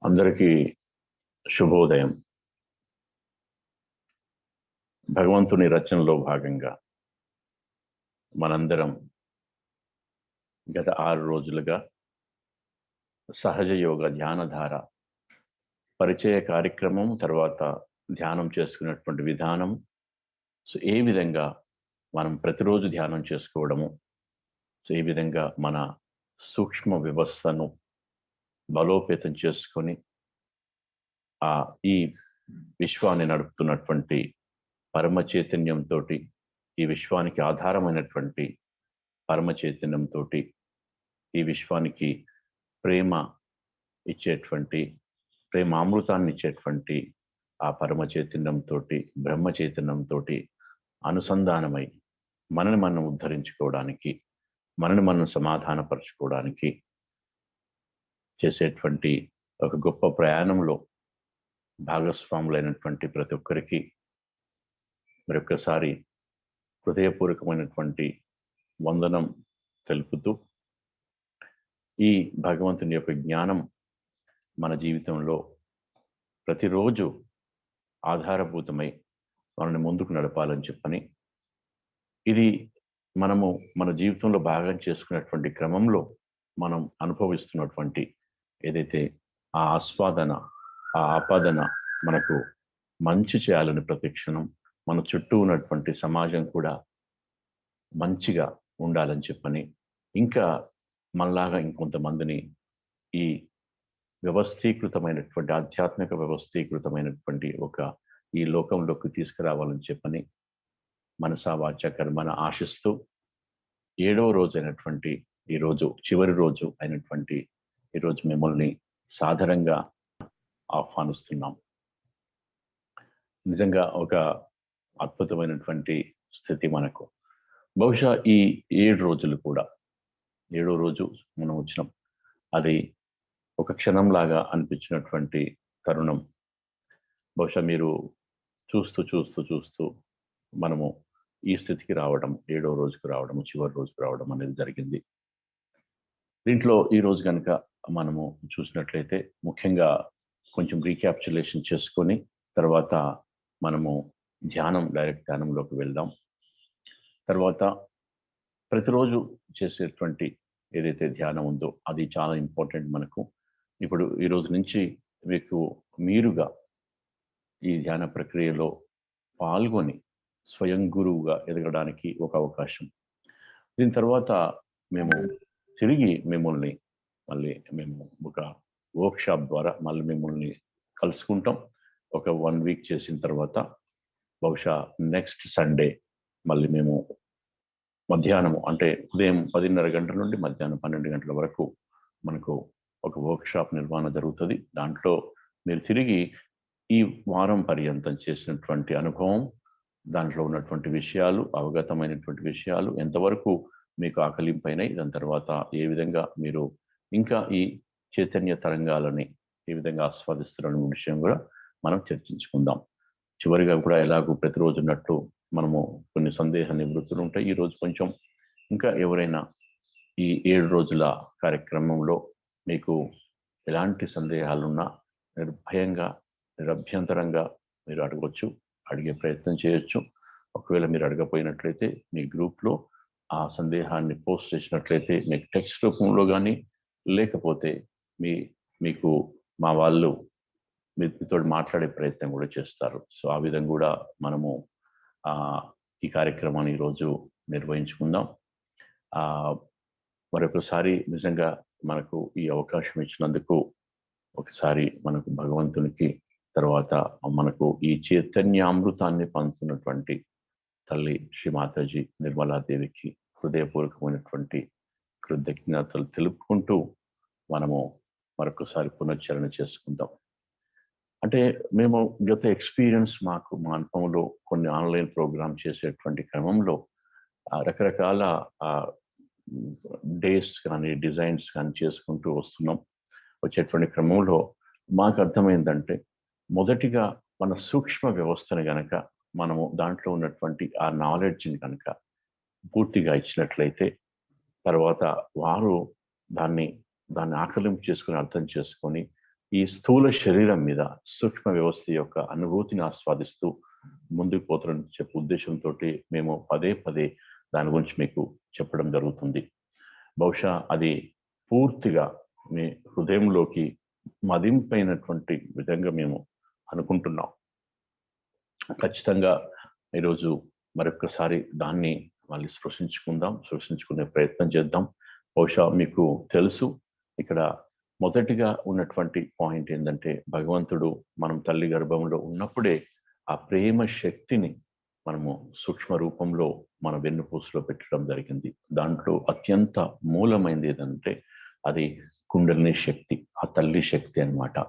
అందరికీ శుభోదయం. భగవంతుని రచనలో భాగంగా మనందరం గత 6 రోజులుగా సహజ యోగ ధ్యానధార పరిచయ కార్యక్రమం, తర్వాత ధ్యానం చేసుకున్నటువంటి విధానం, ఏ విధంగా మనం ప్రతిరోజు ధ్యానం చేసుకోవడము, ఏ విధంగా మన సూక్ష్మ వ్యవస్థను బలోపేతం చేసుకొని ఈ విశ్వాన్ని నడుపుతున్నటువంటి పరమ చైతన్యంతో, ఈ విశ్వానికి ఆధారమైనటువంటి పరమ చైతన్యంతో, ఈ విశ్వానికి ప్రేమ ఇచ్చేటువంటి, ప్రేమామృతాన్ని ఇచ్చేటువంటి ఆ పరమ చైతన్యంతో, బ్రహ్మ చైతన్యంతో అనుసంధానమై మనని మనం ఉద్ధరించుకోవడానికి, మనని మనం సమాధానపరచుకోవడానికి చేసేటువంటి ఒక గొప్ప ప్రయాణంలో భాగస్వాములైనటువంటి ప్రతి ఒక్కరికి మరొకసారి హృదయపూర్వకమైనటువంటి వందనం తెలుపుతూ, ఈ భగవంతుని యొక్క జ్ఞానం మన జీవితంలో ప్రతిరోజు ఆధారభూతమై మనల్ని ముందుకు నడపాలని చెప్పని, ఇది మనము మన జీవితంలో భాగం చేసుకున్నటువంటి క్రమంలో మనం అనుభవిస్తున్నటువంటి ఏదైతే ఆ ఆస్వాదన, ఆ ఆపాదన మనకు మంచి చేయాలని ప్రతి క్షణం మన చుట్టూ ఉన్నటువంటి సమాజం కూడా మంచిగా ఉండాలని చెప్పని, ఇంకా మనలాగా ఇంకొంతమందిని ఈ వ్యవస్థీకృతమైనటువంటి, ఆధ్యాత్మిక వ్యవస్థీకృతమైనటువంటి ఈ లోకంలోకి తీసుకురావాలని చెప్పని మనసా వాచా కర్మన ఆశిస్తూ, 7వ రోజు అయినటువంటి ఈరోజు, చివరి రోజు అయినటువంటి ఈరోజు మిమ్మల్ని సాదరంగా ఆహ్వానిస్తున్నాం. నిజంగా ఒక అద్భుతమైనటువంటి స్థితి మనకు. బహుశా ఈ 7 రోజులు కూడా, 7వ రోజు మనం వచ్చినాం, అది ఒక క్షణంలాగా అనిపించినటువంటి తరుణం. బహుశా మీరు చూస్తూ చూస్తూ చూస్తూ మనము ఈ స్థితికి రావడం, 7వ రోజుకు రావడం, చివరి రోజుకు రావడం అనేది జరిగింది. దీంట్లో ఈ రోజు కనుక మనము చూసినట్లయితే ముఖ్యంగా కొంచెం రీక్యాప్చులేషన్ చేసుకొని తర్వాత మనము డైరెక్ట్ ధ్యానంలోకి వెళ్దాం. తర్వాత ప్రతిరోజు చేసేటువంటి ఏదైతే ధ్యానం ఉందో అది చాలా ఇంపార్టెంట్ మనకు. ఇప్పుడు ఈ రోజు నుంచి మీరుగా ఈ ధ్యాన ప్రక్రియలో పాల్గొని స్వయం గురువుగా ఎదగడానికి ఒక అవకాశం. దీని తర్వాత మేము తిరిగి మిమ్మల్ని మేము ఒక వర్క్షాప్ ద్వారా మళ్ళీ మిమ్మల్ని కలుసుకుంటాం. ఒక 1 వీక్ చేసిన తర్వాత బహుశా నెక్స్ట్ సండే మళ్ళీ మేము మధ్యాహ్నం, అంటే ఉదయం 10:30 గంటల నుండి మధ్యాహ్నం 12 గంటల వరకు మనకు ఒక వర్క్షాప్ నిర్వహణ జరుగుతుంది. దాంట్లో మీరు తిరిగి ఈ వారం పర్యంతం చేసినటువంటి అనుభవం, దాంట్లో ఉన్నటువంటి విషయాలు, అవగతమైనటువంటి విషయాలు ఎంతవరకు మీకు ఆకలింపైనాయి, దాని తర్వాత ఏ విధంగా మీరు ఇంకా ఈ చైతన్య తరంగాలని ఏ విధంగా ఆస్వాదిస్తున్న విషయం కూడా మనం చర్చించుకుందాం. చివరిగా కూడా ఎలాగూ ప్రతిరోజు ఉన్నట్టు మనము కొన్ని సందేహ నివృత్తులు ఉంటాయి. ఈరోజు కొంచెం ఇంకా ఎవరైనా ఈ 7 రోజుల కార్యక్రమంలో మీకు ఎలాంటి సందేహాలున్నా నిర్భయంగా, నిరభ్యంతరంగా మీరు అడగవచ్చు, అడిగే ప్రయత్నం చేయొచ్చు. ఒకవేళ మీరు అడగపోయినట్లయితే మీ గ్రూప్లో ఆ సందేహాన్ని పోస్ట్ చేసినట్లయితే మీకు టెక్స్ట్ రూపంలో కానీ, లేకపోతే మీకు మా వాళ్ళు మీతో మాట్లాడే ప్రయత్నం కూడా చేస్తారు. సో ఆ విధంగా కూడా మనము ఈ కార్యక్రమాన్ని ఈరోజు నిర్వహించుకుందాం. మరొకసారి నిజంగా మనకు ఈ అవకాశం ఇచ్చినందుకు ఒకసారి మనకు భగవంతునికి, తర్వాత మనకు ఈ చైతన్యామృతాన్ని పంచుతున్నటువంటి తల్లి శ్రీ మాతాజీ నిర్మలాదేవికి హృదయపూర్వకమైనటువంటి కృతజ్ఞతలు తెలుపుకుంటూ మనము మరొకసారి పునశ్చరణ చేసుకుందాం. అంటే మేము గత ఎక్స్పీరియన్స్, మా అనుభవంలో కొన్ని ఆన్లైన్ ప్రోగ్రామ్ చేసేటువంటి క్రమంలో రకరకాల డేస్ కానీ, డిజైన్స్ కానీ చేసుకుంటూ వచ్చేటువంటి క్రమంలో మాకు అర్థమైందంటే, మొదటిగా మన సూక్ష్మ వ్యవస్థను కనుక మనము దాంట్లో ఉన్నటువంటి ఆ నాలెడ్జ్ని కనుక పూర్తిగా ఇచ్చినట్లయితే, తర్వాత వారు దాన్ని ఆకలింపు చేసుకుని, అర్థం చేసుకొని ఈ స్థూల శరీరం మీద సూక్ష్మ వ్యవస్థ యొక్క అనుభూతిని ఆస్వాదిస్తూ ముందుకు పోతారని చెప్పే ఉద్దేశంతో మేము పదే పదే దాని గురించి మీకు చెప్పడం జరుగుతుంది. బహుశా అది పూర్తిగా మీ హృదయంలోకి మదింపైనటువంటి విధంగా మేము అనుకుంటున్నాం. ఖచ్చితంగా ఈరోజు మరొకసారి దాన్ని మళ్ళీ స్పృశించుకునే ప్రయత్నం చేద్దాం. బహుశా మీకు తెలుసు, ఇక్కడ మొదటిగా ఉన్నటువంటి పాయింట్ ఏంటంటే, భగవంతుడు మనం తల్లి గర్భంలో ఉన్నప్పుడే ఆ ప్రేమ శక్తిని మనము సూక్ష్మ రూపంలో మన వెన్నుపూసలో పెట్టడం జరిగింది. దాంట్లో అత్యంత మూలమైనది ఏదంటే అది కుండలిని శక్తి, ఆ తల్లి శక్తి అన్నమాట.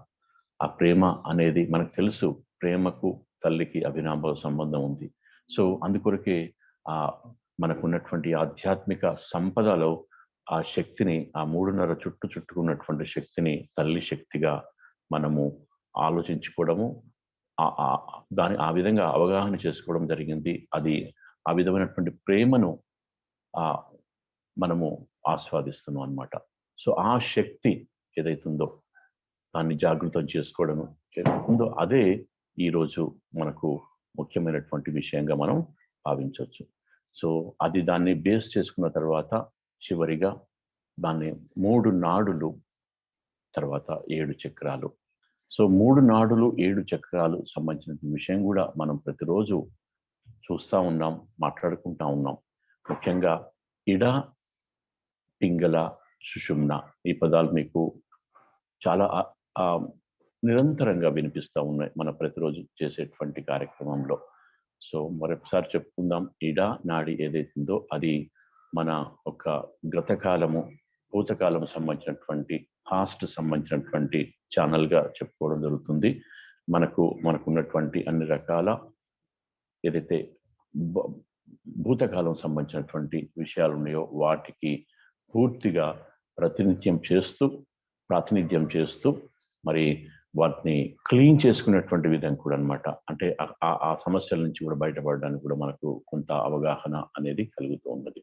ఆ ప్రేమ అనేది మనకు తెలుసు, ప్రేమకు తల్లికి అవినాభావ సంబంధం ఉంది. సో అందుకొరకే మనకున్నటువంటి ఆధ్యాత్మిక సంపదలో ఆ శక్తిని, ఆ 3.5 చుట్టుకున్నటువంటి శక్తిని తల్లి శక్తిగా మనము ఆలోచించుకోవడము, దాని ఆ విధంగా అవగాహన చేసుకోవడం జరిగింది. అది ఆ విధమైనటువంటి ప్రేమను మనము ఆస్వాదిస్తున్నాం అన్నమాట. సో ఆ శక్తి ఏదైతుందో దాన్ని జాగృతం చేసుకోవడం ఏదైతుందో అదే ఈరోజు మనకు ముఖ్యమైనటువంటి విషయంగా మనం భావించవచ్చు. సో అది దాన్ని బేస్ చేసుకున్న తర్వాత చివరిగా దాన్ని 3 నాడులు, తర్వాత 7 చక్రాలు. సో 3 నాడులు 7 చక్రాలు సంబంధించిన విషయం కూడా మనం ప్రతిరోజు చూస్తూ ఉన్నాం, మాట్లాడుకుంటా ఉన్నాం. ముఖ్యంగా ఇడ, పింగళ, సుషుమ్న ఈ పదాలు మీకు చాలా నిరంతరంగా వినిపిస్తూ ఉన్నాయి మన ప్రతిరోజు చేసేటువంటి కార్యక్రమంలో. సో మరొకసారి చెప్పుకుందాం. ఇడ నాడి ఏదైతుందో అది మన ఒక గతకాలము, భూతకాలము సంబంధించినటువంటి పాస్ట్ సంబంధించినటువంటి ఛానల్గా చెప్పుకోవడం జరుగుతుంది. మనకున్నటువంటి అన్ని రకాల ఏదైతే భూతకాలం సంబంధించినటువంటి విషయాలు ఉన్నాయో వాటికి పూర్తిగా ప్రాతినిధ్యం చేస్తూ మరి వాటిని క్లీన్ చేసుకునేటువంటి విధం కూడా అనమాట. అంటే ఆ సమస్యల నుంచి కూడా బయటపడడానికి కూడా మనకు కొంత అవగాహన అనేది కలుగుతూ ఉన్నది.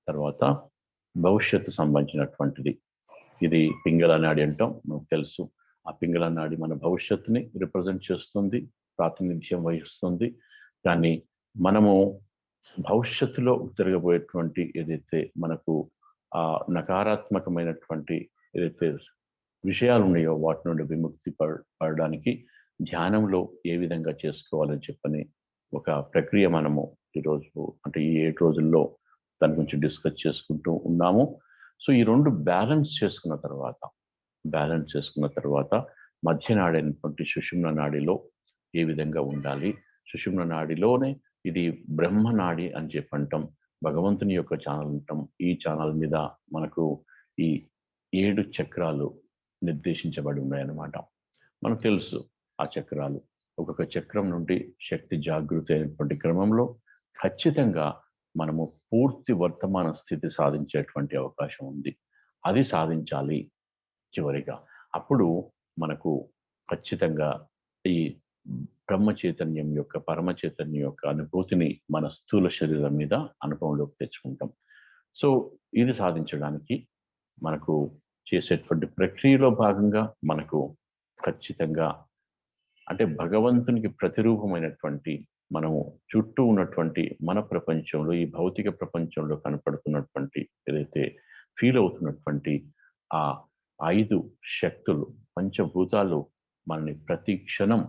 తర్వాత భవిష్యత్తు సంబంధించినటువంటిది, ఇది పింగళ నాడి అంటాం, మనకు తెలుసు. ఆ పింగళ నాడి మన భవిష్యత్తుని రిప్రజెంట్ చేస్తుంది, ప్రాతినిధ్యం వహిస్తుంది. కానీ మనము భవిష్యత్తులో జరగబోయేటువంటి ఏదైతే మనకు నకారాత్మకమైనటువంటి ఏదైతే విషయాలు ఉన్నాయో వాటి నుండి విముక్తి పడడానికి ధ్యానంలో ఏ విధంగా చేసుకోవాలని చెప్పని ఒక ప్రక్రియ మనము ఈరోజు అంటే ఈ 7 రోజుల్లో దాని గురించి డిస్కస్ చేసుకుంటూ ఉన్నాము. సో ఈ 2 బ్యాలెన్స్ చేసుకున్న తర్వాత మధ్య నాడైనటువంటి సుషుమ్న నాడిలో ఏ విధంగా ఉండాలి, సుషుమ్న నాడిలోనే ఇది బ్రహ్మ నాడి అని చెప్పి అంటాం, భగవంతుని యొక్క ఛానల్ అంటాం. ఈ ఛానల్ మీద మనకు ఈ 7 చక్రాలు నిర్దేశించబడి ఉన్నాయన్నమాట. మనకు తెలుసు ఆ చక్రాలు ఒక్కొక్క చక్రం నుండి శక్తి జాగృతి అయినటువంటి క్రమంలో ఖచ్చితంగా మనము పూర్తి వర్తమాన స్థితి సాధించేటువంటి అవకాశం ఉంది. అది సాధించాలి చివరిగా. అప్పుడు మనకు ఖచ్చితంగా ఈ బ్రహ్మ చైతన్యం యొక్క, పరమ చైతన్యం యొక్క అనుభూతిని మన స్థూల శరీరం మీద అనుభవంలోకి తెచ్చుకుంటాం. సో ఇది సాధించడానికి మనకు చేసేటువంటి ప్రక్రియలో భాగంగా మనకు ఖచ్చితంగా అంటే భగవంతునికి ప్రతిరూపమైనటువంటి మనము చుట్టూ ఉన్నటువంటి మన ప్రపంచంలో, ఈ భౌతిక ప్రపంచంలో కనపడుతున్నటువంటి ఏదైతే ఫీల్ అవుతున్నటువంటి ఆ 5 శక్తులు, పంచభూతాలు మనని ప్రతి క్షణం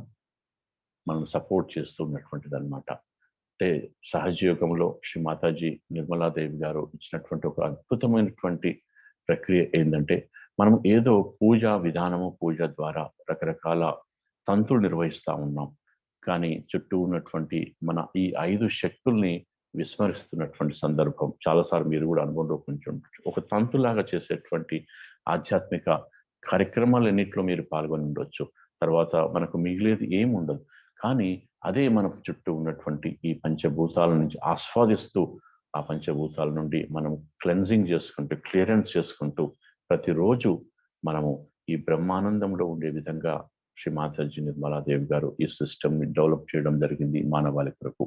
మనం సపోర్ట్ చేస్తున్నటువంటిది అనమాట. అంటే సహజయోగంలో శ్రీ మాతాజీ నిర్మలాదేవి గారు ఇచ్చినటువంటి ఒక అద్భుతమైనటువంటి ప్రక్రియ ఏంటంటే, మనం ఏదో పూజా విధానము, పూజ ద్వారా రకరకాల తంతులు నిర్వహిస్తూ ఉన్నాం. కానీ చుట్టూ ఉన్నటువంటి మన ఈ 5 శక్తుల్ని విస్మరిస్తున్నటువంటి సందర్భం చాలాసార్లు మీరు కూడా అనుభవంలో కొంచెం ఒక తంతులాగా చేసేటువంటి ఆధ్యాత్మిక కార్యక్రమాలన్నింటిలో మీరు పాల్గొని ఉండొచ్చు. తర్వాత మనకు మిగిలేది ఏమి ఉండదు. కానీ అదే మన చుట్టూ ఉన్నటువంటి ఈ పంచభూతాల నుంచి ఆస్వాదిస్తూ, ఆ పంచభూతాల నుండి మనం క్లెన్జింగ్ చేసుకుంటూ, క్లియరెన్స్ చేసుకుంటూ ప్రతిరోజు మనము ఈ బ్రహ్మానందంలో ఉండే విధంగా శ్రీ మాతాజీ నిర్మలాదేవి గారు ఈ సిస్టమ్ని డెవలప్ చేయడం జరిగింది మానవాళి కొరకు.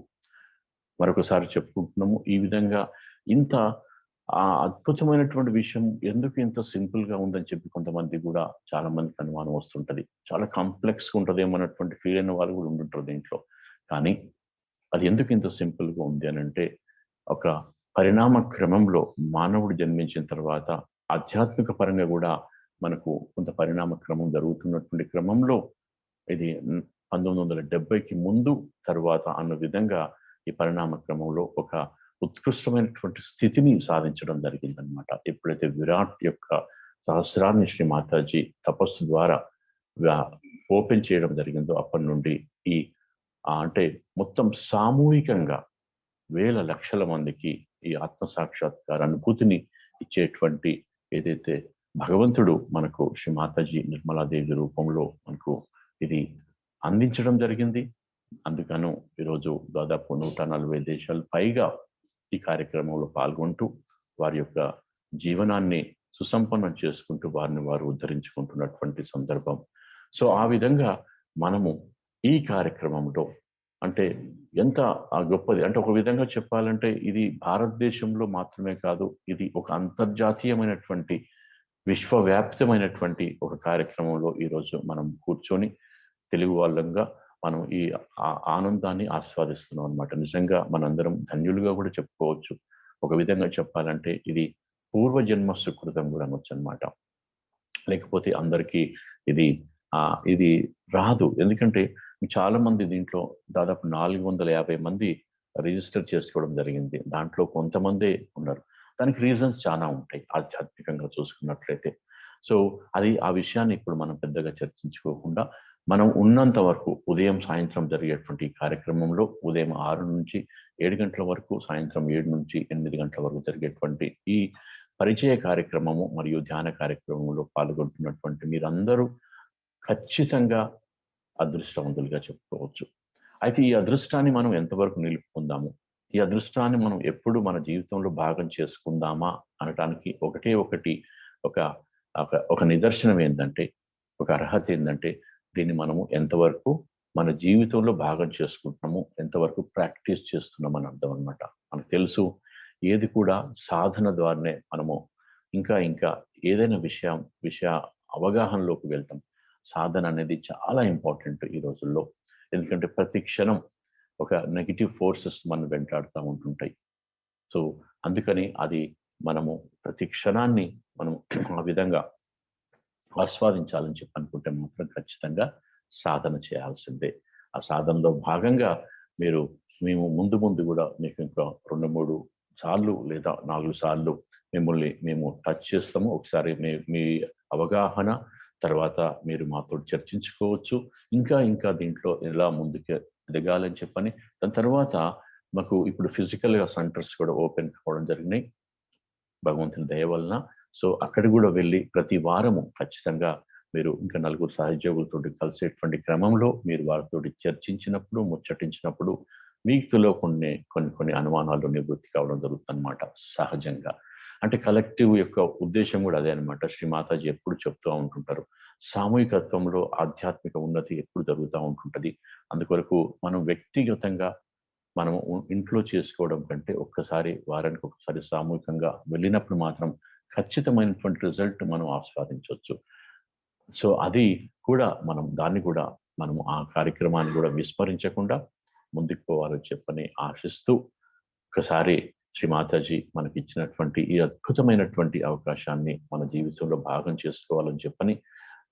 మరొకసారి చెప్పుకుంటున్నాము, ఈ విధంగా ఇంత ఆ అద్భుతమైనటువంటి విషయం ఎందుకు ఇంత సింపుల్‌గా ఉందని చెప్పి కొంతమంది గూడా చాలా మందికి అనుమానం వస్తుంటది. చాలా కాంప్లెక్స్‌గా ఉంటదేమో అన్నటువంటి ఫీల్ అయిన వాళ్ళు గూడా ఉండుంటారు దీంట్లో. కానీ అది ఎందుకు ఇంత సింపుల్‌గా ఉంది అనంటే, ఒక పరిణామ క్రమంలో మానవుడు జన్మించిన తర్వాత ఆధ్యాత్మిక పరంగా గూడా మనకు కొంత పరిణామ క్రమం జరుగుతున్నటువంటి క్రమంలో ఇది 1970కి ముందు, తరువాత అన్న విధంగా ఈ పరిణామ క్రమంలో ఒక ఉత్కృష్టమైనటువంటి స్థితిని సాధించడం జరిగిందనమాట. ఎప్పుడైతే విరాట్ యొక్క సహస్రాన్ని శ్రీ మాతాజీ తపస్సు ద్వారా గా ఓపెన్ చేయడం జరిగిందో అప్పటి నుండి ఈ అంటే మొత్తం సామూహికంగా వేల లక్షల మందికి ఈ ఆత్మ సాక్షాత్కార అనుభూతిని ఇచ్చేటువంటి ఏదైతే భగవంతుడు మనకు శ్రీ మాతాజీ నిర్మలాదేవి రూపంలో మనకు ఇది అందించడం జరిగింది. అందుకను ఈరోజు దాదాపు 140 దేశాలు పైగా ఈ కార్యక్రమంలో పాల్గొంటూ వారి యొక్క జీవనాన్ని సుసంపన్నం చేసుకుంటూ వారిని వారు ఉద్ధరించుకుంటున్నటువంటి సందర్భం. సో ఆ విధంగా మనము ఈ కార్యక్రమంలో అంటే ఎంత గొప్పది అంటే ఒక విధంగా చెప్పాలంటే ఇది భారతదేశంలో మాత్రమే కాదు, ఇది ఒక అంతర్జాతీయమైనటువంటి విశ్వవ్యాప్తమైనటువంటి ఒక కార్యక్రమంలో ఈరోజు మనం కూర్చొని తెలుగు వాళ్ళంగా మనం ఈ ఆనందాన్ని ఆస్వాదిస్తున్నాం అనమాట. నిజంగా మనందరం ధన్యులుగా కూడా చెప్పుకోవచ్చు. ఒక విధంగా చెప్పాలంటే ఇది పూర్వజన్మ సుకృతం కూడా అనొచ్చు అనమాట. లేకపోతే అందరికీ ఇది ఇది రాదు. ఎందుకంటే చాలా మంది దీంట్లో దాదాపు 450 మంది రిజిస్టర్ చేసుకోవడం జరిగింది. దాంట్లో కొంతమందే ఉన్నారు. దానికి రీజన్స్ చాలా ఉంటాయి ఆధ్యాత్మికంగా చూసుకున్నట్లయితే. సో అది ఆ విషయాన్ని ఇప్పుడు మనం పెద్దగా చర్చించుకోకుండా మనం ఉన్నంత వరకు ఉదయం, సాయంత్రం జరిగేటువంటి కార్యక్రమంలో ఉదయం 6 నుంచి 7 గంటల వరకు, సాయంత్రం 7 నుంచి 8 గంటల వరకు జరిగేటువంటి ఈ పరిచయ కార్యక్రమము మరియు ధ్యాన కార్యక్రమంలో పాల్గొంటున్నటువంటి మీరందరూ ఖచ్చితంగా అదృష్టవంతులుగా చెప్పుకోవచ్చు. అయితే ఈ అదృష్టాన్ని మనం ఎంతవరకు నిలుపుకుందాము? ఈ అదృష్టాన్ని మనం ఎప్పుడు మన జీవితంలో భాగం చేసుకుందామా అనటానికి ఒకటే ఒకటి ఒక ఒక నిదర్శనం ఏందంటే, ఒక అర్హత ఏందంటే, దీన్ని మనము ఎంతవరకు మన జీవితంలో భాగం చేసుకుంటున్నాము, ఎంతవరకు ప్రాక్టీస్ చేస్తున్నామని అర్థం అనమాట. మనకు తెలుసు ఏది కూడా సాధన ద్వారానే మనము ఇంకా ఇంకా ఏదైనా విషయ అవగాహనలోకి వెళ్తాం. సాధన అనేది చాలా ఇంపార్టెంట్ ఈ రోజుల్లో. ఎందుకంటే ప్రతి క్షణం ఒక నెగెటివ్ ఫోర్సెస్ మనం వెంటాడుతూ ఉంటుంటాయి. సో అందుకని అది మనము ప్రతి క్షణాన్ని మనం ఆ విధంగా ఆస్వాదించాలని చెప్పి అనుకుంటే మాత్రం ఖచ్చితంగా సాధన చేయాల్సిందే. ఆ సాధనలో భాగంగా మేము ముందు ముందు కూడా మీకు ఇంకా 2, 3 సార్లు లేదా 4 సార్లు మిమ్మల్ని మేము టచ్ చేస్తాము. ఒకసారి మీ అవగాహన తర్వాత మీరు మాతో చర్చించుకోవచ్చు. ఇంకా ఇంకా దీంట్లో ఎలా ముందుకు ఎదగాలని చెప్పని. దాని తర్వాత మాకు ఇప్పుడు ఫిజికల్‌గా సెంటర్స్ కూడా ఓపెన్ కావడం జరిగినాయి భగవంతుని దయ వలన. సో అక్కడ కూడా వెళ్ళి ప్రతి వారము ఖచ్చితంగా మీరు ఇంకా నలుగురు సహోద్యోగులతోటి కలిసేటువంటి క్రమంలో మీరు వారితోటి చర్చించినప్పుడు, ముచ్చటించినప్పుడు మీకు తెలియకుండానే కొన్ని అనుమానాలు నివృత్తి కావడం జరుగుతుందన్నమాట సహజంగా. అంటే కలెక్టివ్ యొక్క ఉద్దేశ్యం కూడా అదే అనమాట. శ్రీ మాతాజీ ఎప్పుడు చెప్తూ ఉంటుంటారు. సామూహికత్వంలో ఆధ్యాత్మిక ఉన్నతి ఎప్పుడు జరుగుతూ ఉంటుంటది. అందుకొరకు మనం వ్యక్తిగతంగా మనము ఇంట్లో చేసుకోవడం కంటే ఒక్కసారి వారానికి ఒకసారి సామూహికంగా వెళ్ళినప్పుడు మాత్రం ఖచ్చితమైనటువంటి రిజల్ట్ మనం ఆస్వాదించవచ్చు. సో అది కూడా దాన్ని కూడా మనము ఆ కార్యక్రమాన్ని కూడా విస్మరించకుండా ముందుకు పోవాలని చెప్పని ఆశిస్తూ ఒకసారి శ్రీ మాతాజీ మనకిచ్చినటువంటి ఈ అద్భుతమైనటువంటి అవకాశాన్ని మన జీవితంలో భాగం చేసుకోవాలని చెప్పని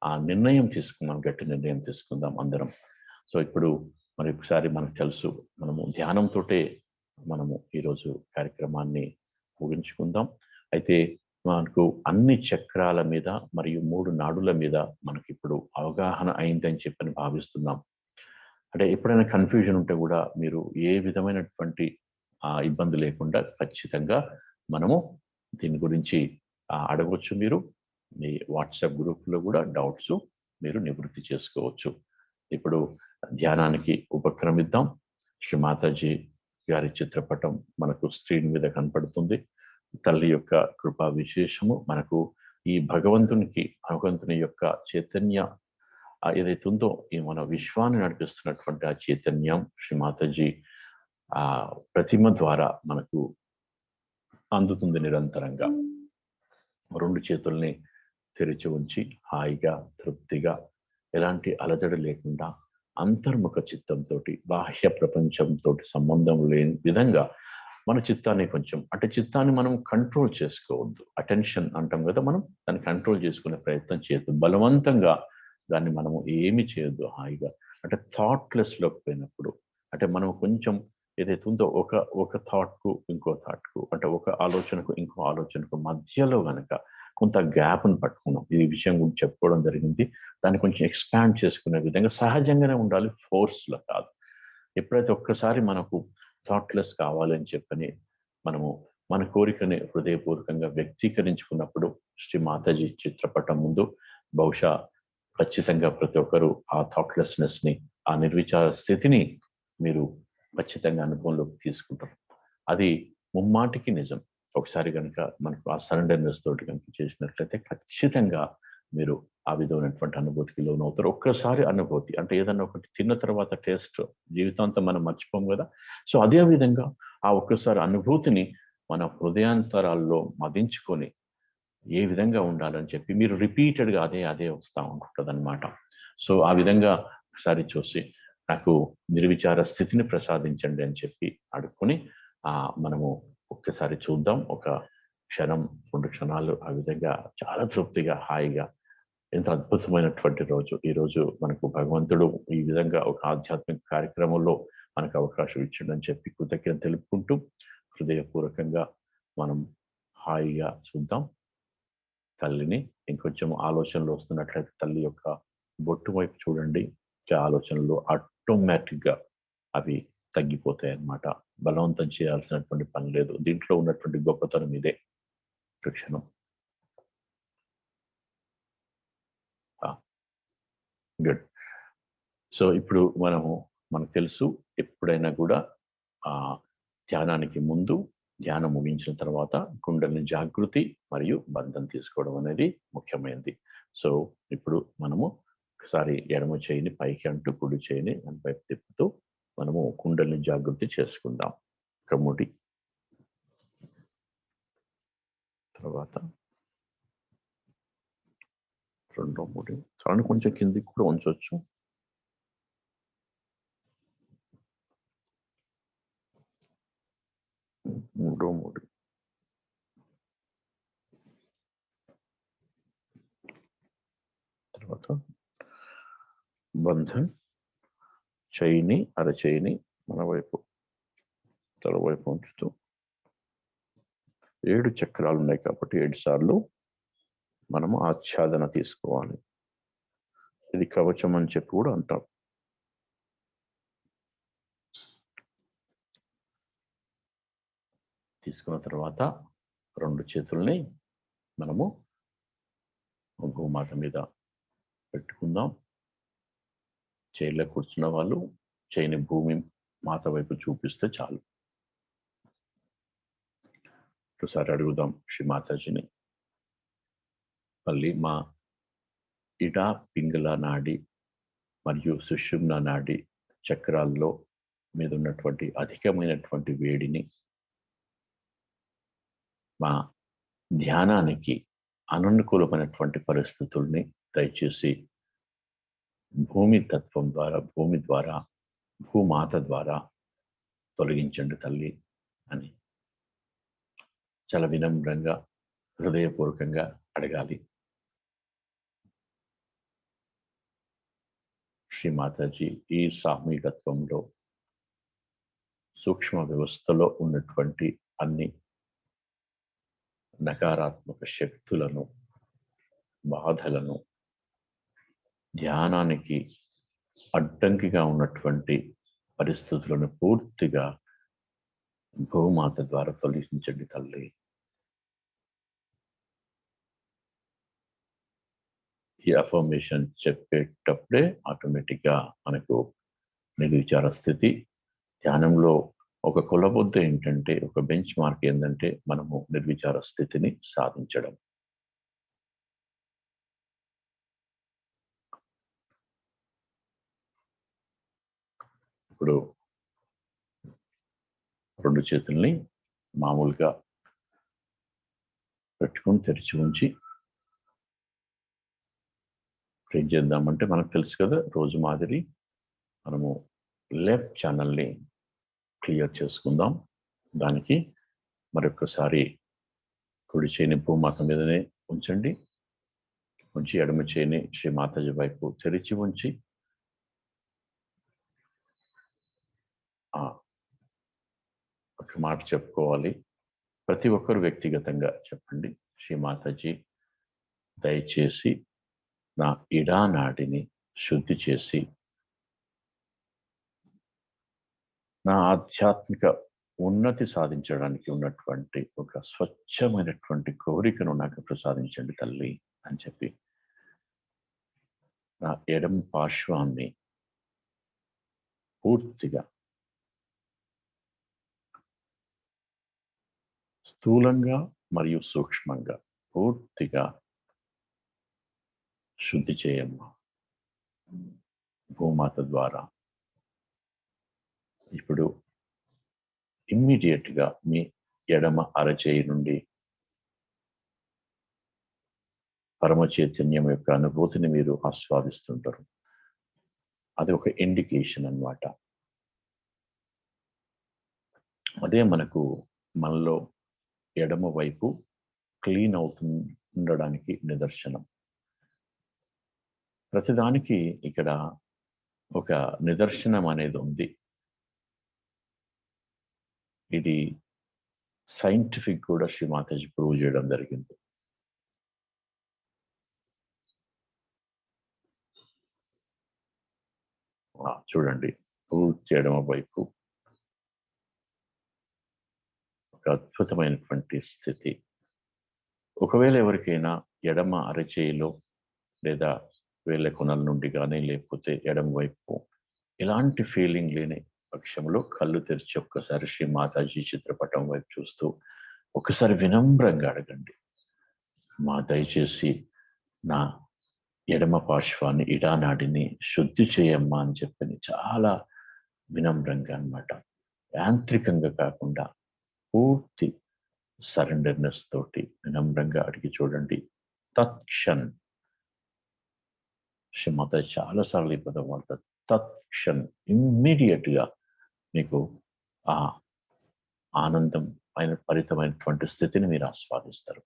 ఆ నిర్ణయం తీసుకుందాం, గట్టి నిర్ణయం తీసుకుందాం అందరం. సో ఇప్పుడు మరి ఒకసారి మనకు తెలుసు మనము ధ్యానంతోటే మనము ఈరోజు కార్యక్రమాన్ని ముగించుకుందాం. అయితే మనకు అన్ని చక్రాల మీద మరియు 3 నాడుల మీద మనకిప్పుడు అవగాహన అయిందని చెప్పని భావిస్తున్నాం. అంటే ఎప్పుడైనా కన్‌ఫ్యూజన్ ఉంటే కూడా మీరు ఏ విధమైనటువంటి ఇబ్బంది లేకుండా ఖచ్చితంగా మనము దీని గురించి అడగొచ్చు మీరు. మీ వాట్సాప్ గ్రూప్‌లో కూడా డౌట్స్ మీరు నివృత్తి చేసుకోవచ్చు. ఇప్పుడు ధ్యానానికి ఉపక్రమిద్దాం. శ్రీ మాతాజీ గారి చిత్రపటం మనకు స్క్రీన్ మీద కనపడుతుంది. తల్లి యొక్క కృపా విశేషము మనకు ఈ భగవంతుని యొక్క చైతన్య ఏదైతే ఉందో ఈ మన విశ్వాన్ని నడిపిస్తున్నటువంటి ఆ చైతన్యం శ్రీ మాతాజీ ప్రతిమ ద్వారా మనకు అందుతుంది నిరంతరంగా. రెండు చేతుల్ని తెరిచి ఉంచి హాయిగా, తృప్తిగా, ఎలాంటి అలజడి లేకుండా అంతర్ముఖ చిత్తంతో, బాహ్య ప్రపంచంతో సంబంధం లేని విధంగా మన చిత్తాన్ని కొంచెం, అంటే చిత్తాన్ని మనం కంట్రోల్ చేసుకోవద్దు. అటెన్షన్ అంటాం కదా, మనం దాన్ని కంట్రోల్ చేసుకునే ప్రయత్నం చేయొద్దు. బలవంతంగా దాన్ని మనము ఏమి చేయొద్దు. హాయిగా, అంటే థాట్లెస్లోకి పోయినప్పుడు, అంటే మనం కొంచెం ఏదైతే ఉందో ఒక థాట్కు ఇంకో థాట్కు, అంటే ఒక ఆలోచనకు ఇంకో ఆలోచనకు మధ్యలో గనక కొంత గ్యాప్ను పట్టుకున్నాం. ఈ విషయం గురించి చెప్పుకోవడం జరిగింది. దాన్ని కొంచెం ఎక్స్పాండ్ చేసుకునే విధంగా సహజంగానే ఉండాలి, ఫోర్స్లో కాదు. ఎప్పుడైతే ఒక్కసారి మనకు థాట్లెస్ కావాలని చెప్పని మనము మన కోరికని హృదయపూర్వకంగా వ్యక్తీకరించుకున్నప్పుడు శ్రీ మాతాజీ చిత్రపటం ముందు బహుశా ఖచ్చితంగా ప్రతి ఒక్కరూ ఆ థాట్లెస్నెస్ని, ఆ నిర్విచార స్థితిని మీరు ఖచ్చితంగా అనుభవంలోకి తీసుకుంటారు. అది ముమ్మాటికి నిజం. ఒకసారి కనుక మనకు ఆ సరెండర్నెస్ తోటి కనుక చేసినట్లయితే ఖచ్చితంగా మీరు ఆ విధమైనటువంటి అనుభూతికి లోనవుతారు. ఒక్కసారి అనుభూతి అంటే ఏదన్నా ఒకటి తిన్న తర్వాత టేస్ట్ జీవితాంతం మనం మర్చిపోం కదా. సో అదే విధంగా ఆ ఒక్కసారి అనుభూతిని మన హృదయాంతరాల్లో మదించుకొని ఏ విధంగా ఉండాలని చెప్పి మీరు రిపీటెడ్గా అదే వస్తూ ఉంటుంటుంది అనమాట. సో ఆ విధంగా ఒకసారి చూసి నాకు నిర్విచార స్థితిని ప్రసాదించండి అని చెప్పి అడుక్కొని మనము ఒక్కసారి చూద్దాం. ఒక క్షణం, 2 క్షణాలు ఆ విధంగా చాలా తృప్తిగా, హాయిగా, ఎంత అద్భుతమైనటువంటి రోజు ఈరోజు మనకు భగవంతుడు ఈ విధంగా ఒక ఆధ్యాత్మిక కార్యక్రమంలో మనకు అవకాశం ఇచ్చిండని చెప్పి కృతజ్ఞత తెలుపుకుంటూ హృదయపూర్వకంగా మనం హాయిగా చూద్దాం తల్లిని. ఇంకొంచెం ఆలోచనలు వస్తున్నట్లయితే తల్లి యొక్క బొట్టు వైపు చూడండి. ఆలోచనలు ఆటోమేటిక్గా అవి తగ్గిపోతాయి అన్నమాట. బలవంతం చేయాల్సినటువంటి పని లేదు. దీంట్లో ఉన్నటువంటి గొప్పతనం ఇదే. క్షణం. గుడ్. సో ఇప్పుడు మనకు తెలుసు, ఎప్పుడైనా కూడా ధ్యానానికి ముందు, ధ్యానం ముగించిన తర్వాత కుండలిని జాగృతి మరియు బంధం తీసుకోవడం అనేది ముఖ్యమైనది. సో ఇప్పుడు మనము ఒకసారి ఎడమ చేయిని పైకి అంటూ కుడి చేయిని వైపు తిప్పుతూ మనము కుండలిని జాగృతి చేసుకుందాం. ఒక ముడి, తర్వాత రెండో ముడి, తలను కొంచెం కిందికి కూడా ఉంచవచ్చు. మూడో ముడి, తర్వాత బంధన్. చేయిని, అరచేయిని మన వైపు, తల వైపు ఉంచుతూ 7 చక్రాలు ఉన్నాయి కాబట్టి 7 సార్లు మనము ఆచ్ఛాదన తీసుకోవాలి. ఇది కవచం అని చెప్పి కూడా అంటాం. తీసుకున్న తర్వాత 2 చేతుల్ని మనము భూమాత మీద పెట్టుకుందాం. చైర్లో కూర్చున్న వాళ్ళు చేయిని భూమి మాత వైపు చూపిస్తే చాలు. ఒకసారి అడుగుదాం శ్రీ మాతాజీని, మళ్ళీ మా ఇడ పింగళ నాడి మరియు సుషుమ్న నాడి చక్రాల్లో మీద ఉన్నటువంటి అధికమైనటువంటి వేడిని మా ధ్యానానికి అననుకూలమైనటువంటి పరిస్థితుల్ని దయచేసి భూమి తత్వం ద్వారా, భూమి ద్వారా, భూమాత ద్వారా తొలగించండి తల్లి అని చాలా వినమ్రంగా, హృదయపూర్వకంగా అడగాలి. శ్రీ మాతాజీ ఈ సామూహికత్వంలో సూక్ష్మ వ్యవస్థలో ఉన్నటువంటి అన్ని నకారాత్మక శక్తులను, బాధలను, ధ్యానానికి అడ్డంకిగా ఉన్నటువంటి పరిస్థితులను పూర్తిగా భూమాత ద్వారా తొలగించండి తల్లి. ఈ అఫర్మేషన్ చెప్పేటప్పుడే ఆటోమేటిక్గా మనకు నిర్విచార స్థితి, ధ్యానంలో ఒక కొలబొద్దు ఏంటంటే, ఒక బెంచ్ మార్క్ ఏంటంటే మనము నిర్విచార స్థితిని సాధించడం. ఇప్పుడు 2 చేతుల్ని మామూలుగా పెట్టుకొని తెరిచి ఉంచి ఏం చేద్దామంటే మనకు తెలుసు కదా, రోజు మాదిరి మనము లెఫ్ట్ ఛానల్ని క్లియర్ చేసుకుందాం. దానికి మరొకసారి కుడి చేయిని భూమాత మీదనే ఉంచండి. ఉంచి ఎడమ చేయిని శ్రీ మాతాజీ వైపు తెరిచి ఉంచి ఒక మాట చెప్పుకోవాలి. ప్రతి ఒక్కరు వ్యక్తిగతంగా చెప్పండి. శ్రీ మాతాజీ, దయచేసి నా ఇడానాడిని శుద్ధి చేసి నా ఆధ్యాత్మిక ఉన్నతి సాధించడానికి ఉన్నటువంటి ఒక స్వచ్ఛమైనటువంటి కోరికను నాకు ప్రసాదించండి తల్లి అని చెప్పి నా ఎడమ పార్శ్వాన్ని పూర్తిగా స్థూలంగా మరియు సూక్ష్మంగా పూర్తిగా శుద్ధి చేయమ్మా భూమాత ద్వారా. ఇప్పుడు ఇమ్మీడియట్గా మీ ఎడమ అరచేయి నుండి పరమ చైతన్యం యొక్క అనుభూతిని మీరు ఆస్వాదిస్తుంటారు. అది ఒక ఇండికేషన్ అన్నమాట. అదే మనలో ఎడమ వైపు క్లీన్ అవుతుండడానికి నిదర్శనం. ప్రతిదానికి ఇక్కడ ఒక నిదర్శనం అనేది ఉంది. ఇది సైంటిఫిక్ కూడా శ్రీ మాతాజీ ప్రూవ్ చేయడం జరిగింది. చూడండి, పూర్తి ఎడమ వైపు ఒక అద్భుతమైనటువంటి స్థితి. ఒకవేళ ఎవరికైనా ఎడమ అరచేయిలో లేదా వేళ్ళ కొనల నుండి కానీ లేకపోతే ఎడమ వైపు ఎలాంటి ఫీలింగ్ లేని పక్షంలో కళ్ళు తెరిచి ఒక్కసారి శ్రీ మాతాజీ చిత్రపటం వైపు చూస్తూ ఒకసారి వినమ్రంగా అడగండి, మా దయచేసి నా ఎడమ పార్శ్వాన్ని ఇడానాడిని శుద్ధి చేయమ్మా అని చెప్పని చాలా వినమ్రంగా అన్నమాట. యాంత్రికంగా కాకుండా పూర్తి సరెండర్నెస్ తోటి వినమ్రంగా అడిగి చూడండి. తత్క్షణ్ శ్రీమాత చాలాసార్లు ఈ పదం వాడతారు. తత్క్షణ్ ఇమ్మీడియట్గా మీకు ఆ ఆనందం పరితమైనటువంటి స్థితిని మీరు ఆస్వాదిస్తారు.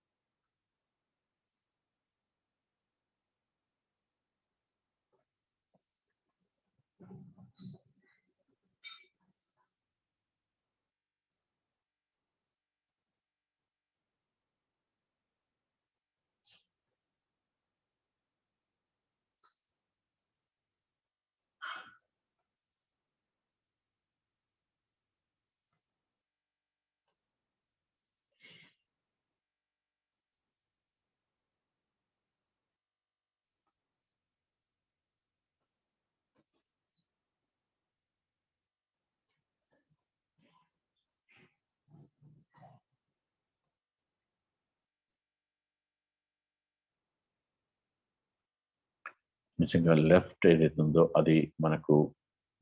నిజంగా లెఫ్ట్ ఏదైతే ఉందో అది మనకు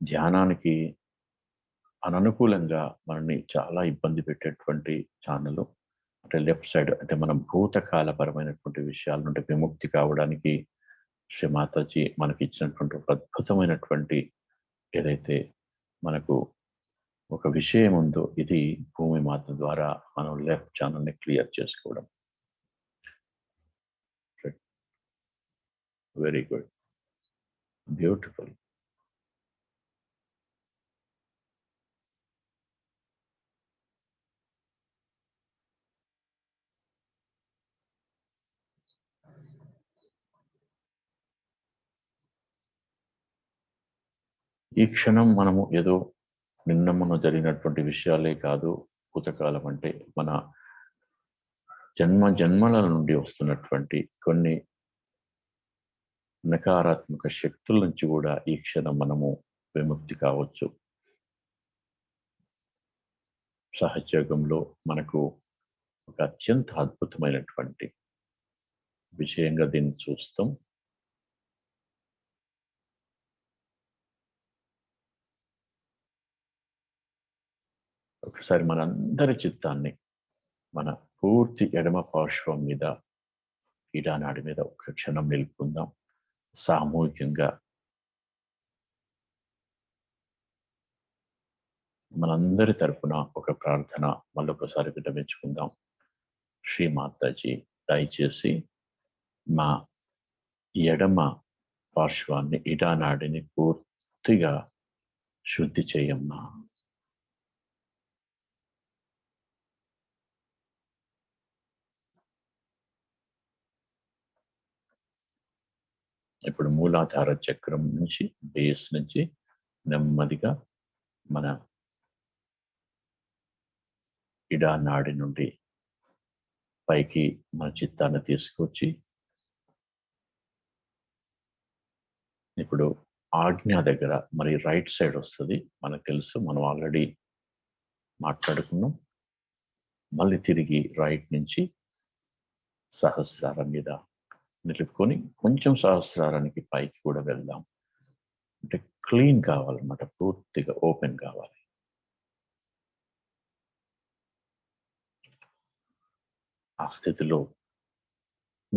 ధ్యానానికి అననుకూలంగా మనల్ని చాలా ఇబ్బంది పెట్టేటువంటి ఛానల్. అంటే లెఫ్ట్ సైడ్ అంటే మనం భూతకాలపరమైనటువంటి విషయాల నుండి విముక్తి కావడానికి శ్రీ మాతాజీ మనకి ఇచ్చినటువంటి ఒక అద్భుతమైనటువంటి ఏదైతే మనకు ఒక విషయం ఉందో, ఇది భూమి మాత ద్వారా మనం లెఫ్ట్ ఛానల్ని క్లియర్ చేసుకోవడం. Very good, beautiful. ఈ క్షణం మనము ఏదో నిన్న మొన్న జరిగినటువంటి విషయాలే కాదు, భూతకాలం అంటే మన జన్మల నుండి వస్తున్నటువంటి కొన్ని నకారాత్మక శక్తుల నుంచి కూడా ఈ క్షణం మనము విముక్తి కావచ్చు. సహజయోగంలో మనకు ఒక అత్యంత అద్భుతమైనటువంటి విషయంగా దీన్ని చూస్తాం. ఒకసారి మనందరి చిత్తాన్ని మన పూర్తి ఎడమ పార్శ్వం మీద ఇడానాడి మీద ఒక క్షణం నిలుపుకుందాం. సామూహికంగా మనందరి తరపున ఒక ప్రార్థన మళ్ళొకసారి విన్నవించుకుందాం. శ్రీ మాతాజీ, దయచేసి మా ఎడమ పార్శ్వాన్ని ఇడానాడిని పూర్తిగా శుద్ధి చేయమ్మా. ఇప్పుడు మూలాధార చక్రం నుంచి, బేస్ నుంచి నెమ్మదిగా మన ఇడానాడి నుండి పైకి మన చిత్తాన్ని తీసుకొచ్చి ఇప్పుడు ఆజ్ఞ దగ్గర మరి రైట్ సైడ్ వస్తుంది. మనకు తెలుసు, మనం ఆల్రెడీ మాట్లాడుకున్నాం. మళ్ళీ తిరిగి రైట్ నుంచి సహస్రారం మీద నిలుపుకొని కొంచెం సహస్రారానికి పైకి కూడా వెళ్దాం. అంటే క్లీన్ కావాలన్నమాట, పూర్తిగా ఓపెన్ కావాలి. ఆ స్థితిలో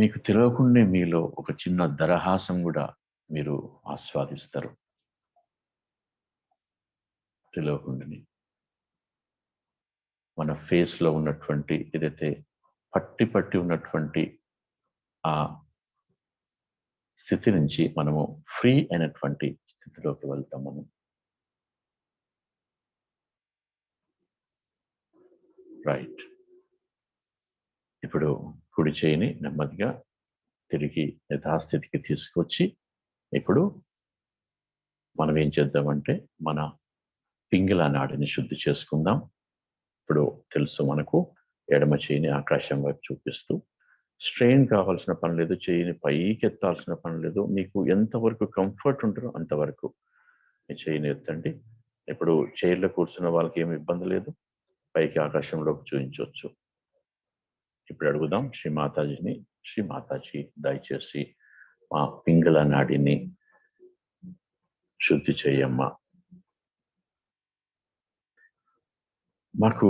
మీకు తెలియకుండా మీలో ఒక చిన్న దరహాసం కూడా మీరు ఆస్వాదిస్తారు. తెలియకుండానే మన ఫేస్లో ఉన్నటువంటి ఏదైతే పట్టి ఉన్నటువంటి ఆ స్థితి నుంచి మనము ఫ్రీ అయినటువంటి స్థితిలోకి వెళ్తాం. మనం రైట్. ఇప్పుడు కుడి చేయిని నెమ్మదిగా తిరిగి యథాస్థితికి తీసుకొచ్చి ఇప్పుడు మనం ఏం చేద్దామంటే మన పింగళ నాడిని శుద్ధి చేసుకుందాం. ఇప్పుడు తెలుసు మనకు ఎడమ చేయిని ఆకాశం వైపు చూపిస్తూ స్ట్రెయిన్ కావాల్సిన పని లేదు, చేయిని పైకి ఎత్తాల్సిన పని లేదు. మీకు ఎంతవరకు కంఫర్ట్ ఉంటుందో అంతవరకు మీ చేయిని ఎత్తండి. ఇప్పుడు చైర్లో కూర్చున్న వాళ్ళకి ఏమి ఇబ్బంది లేదు, పైకి ఆకాశంలోకి చూపించవచ్చు. ఇప్పుడు అడుగుదాం శ్రీ మాతాజీని, శ్రీ మాతాజీ దయచేసి మా పింగళ నాడిని శుద్ధి చేయమ్మా. మాకు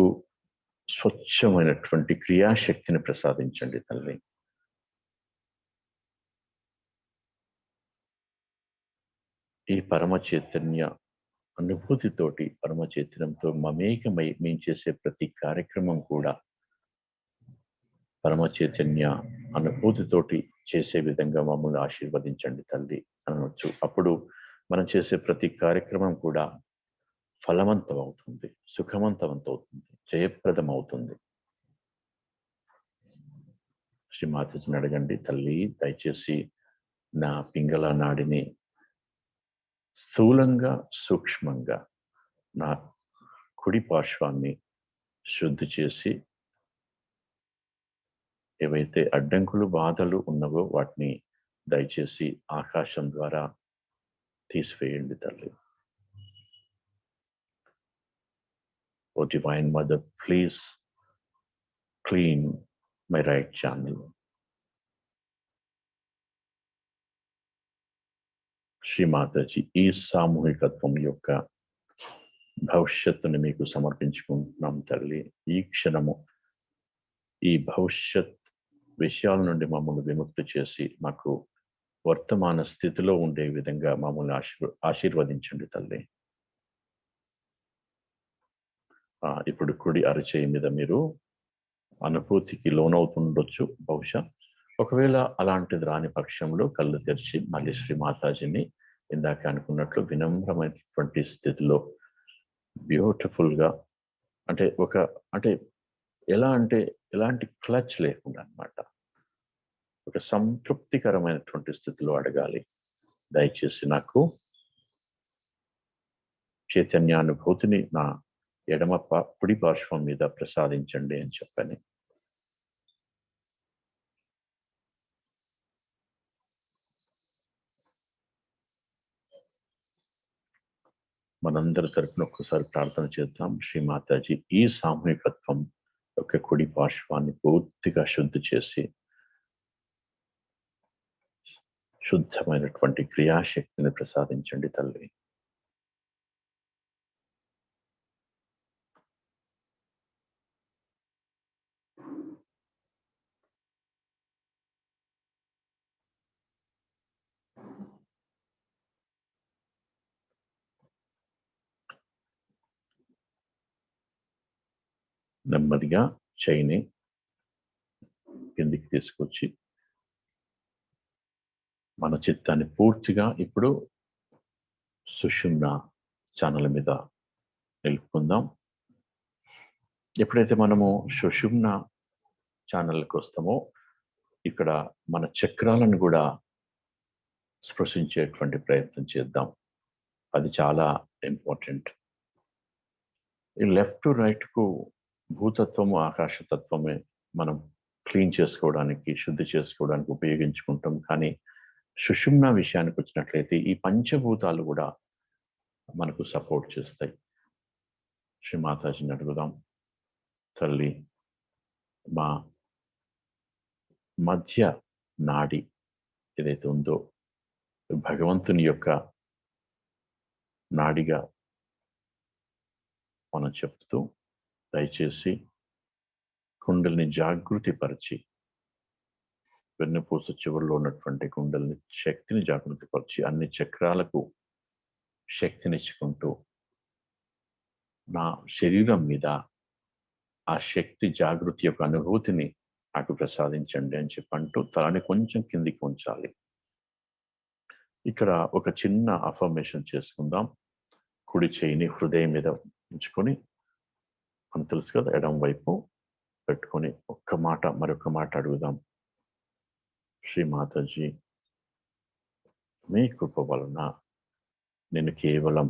స్వచ్ఛమైనటువంటి క్రియాశక్తిని ప్రసాదించండి తల్లి. ఈ పరమ చైతన్య అనుభూతితోటి, పరమ చైతన్యంతో మమేకమై మేము చేసే ప్రతి కార్యక్రమం కూడా పరమ చైతన్య అనుభూతితోటి చేసే విధంగా మమ్మల్ని ఆశీర్వదించండి తల్లి అనవచ్చు. అప్పుడు మనం చేసే ప్రతి కార్యక్రమం కూడా ఫలవంతం అవుతుంది, సుఖవంతమవుతుంది, జయప్రదం అవుతుంది. శ్రీ మాతాజీని అడగండి, తల్లి దయచేసి నా పింగళ నాడిని స్థూలంగా సూక్ష్మంగా నా కుడి పార్శ్వాన్ని శుద్ధి చేసి ఏవైతే అడ్డంకులు బాధలు ఉన్నవో వాటిని దయచేసి ఆకాశం ద్వారా తీసివేయండి తల్లి. Oh divine mother, please clean my right channel. Shri Mataji, ఈ సామూహికత్వం యొక్క భవిష్యత్తుని మీకు సమర్పించుకుంటున్నాం తల్లి. ఈ క్షణము ఈ భవిష్యత్ విషయాల నుండి మమ్మల్ని విముక్తి చేసి మాకు వర్తమాన స్థితిలో ఉండే విధంగా మమ్మల్ని ఆశీర్వదించండి తల్లి. ఇప్పుడు కుడి అరచేయి మీద మీరు అనుభూతికి లోనవుతుండొచ్చు బహుశా. ఒకవేళ అలాంటిది రాని పక్షంలో కళ్ళు తెరిచి మళ్ళీ శ్రీ మాతాజీని ఇందాక అనుకున్నట్లు వినమ్రమైనటువంటి స్థితిలో బ్యూటిఫుల్గా, అంటే ఎలాంటి క్లచ్ లేకుండా అన్నమాట, ఒక సంతృప్తికరమైనటువంటి స్థితిలో అడగాలి. దయచేసి నాకు చైతన్యానుభూతిని నా ఎడమ కుడి పార్శ్వం మీద ప్రసాదించండి అని చెప్పని. మనందరి తరపున ఒక్కసారి ప్రార్థన చేద్దాం. శ్రీ మాతాజీ, ఈ సామూహికత్వం యొక్క కుడి పార్శ్వాన్ని పూర్తిగా శుద్ధి చేసి శుద్ధమైనటువంటి క్రియాశక్తిని ప్రసాదించండి తల్లి. నెమ్మదిగా చేయిని కిందికి తీసుకొచ్చి మన చిత్తాన్ని పూర్తిగా ఇప్పుడు సుషుమ్న ఛానల్ మీద నిలుపుకుందాం. ఎప్పుడైతే మనము సుషుమ్న ఛానల్కి వస్తామో ఇక్కడ మన చక్రాలను కూడా స్పృశించేటువంటి ప్రయత్నం చేద్దాం. అది చాలా ఇంపార్టెంట్. ఈ లెఫ్ట్ టు రైట్కు భూతత్వము ఆకాశతత్వమే మనం క్లీన్ చేసుకోవడానికి, శుద్ధి చేసుకోవడానికి ఉపయోగించుకుంటాం. కానీ సుషుమ్న విషయానికి వచ్చినట్లయితే ఈ పంచభూతాలు కూడా మనకు సపోర్ట్ చేస్తాయి. శ్రీ మాతాజీని అడుగుదాం, తల్లి మా మధ్య నాడి ఏదైతే ఉందో భగవంతుని యొక్క నాడిగా మనం చెప్తూ దయచేసి కుండల్ని జాగృతిపరిచి, వెన్నుపూస చివరిలో ఉన్నటువంటి కుండల్ని శక్తిని జాగృతిపరిచి అన్ని చక్రాలకు శక్తినిచ్చుకుంటూ నా శరీరం మీద ఆ శక్తి జాగృతి యొక్క అనుభూతిని నాకు ప్రసాదించండి అని చెప్పంటూ తలని కొంచెం కిందికి ఉంచాలి. ఇక్కడ ఒక చిన్న అఫర్మేషన్ చేసుకుందాం. కుడి చేయిని హృదయం మీద ఉంచుకొని, మనం తెలుసు కదా, ఎడం వైపు పెట్టుకొని ఒక్క మాట మరొక మాట అడుగుదాం. శ్రీ మాతాజీ, మీ కృప వలన నేను కేవలం